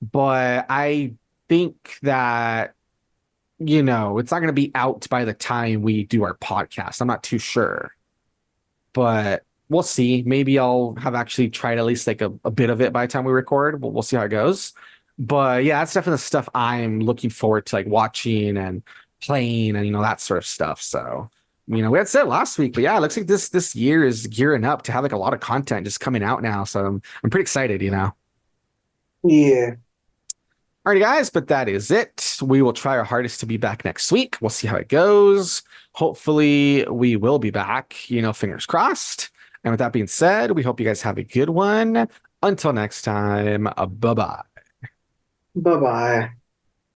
But I think that, it's not going to be out by the time we do our podcast. I'm not too sure, but we'll see. Maybe I'll have actually tried at least like a bit of it by the time we record. We'll see how it goes. But yeah, that's definitely the stuff I'm looking forward to like watching and playing and that sort of stuff. So we had said last week, but yeah, it looks like this year is gearing up to have like a lot of content just coming out now. So I'm pretty excited. Yeah. Alrighty, guys, but that is it. We will try our hardest to be back next week. We'll see how it goes. Hopefully, we will be back, fingers crossed. And with that being said, we hope you guys have a good one. Until next time, bye-bye. Bye-bye.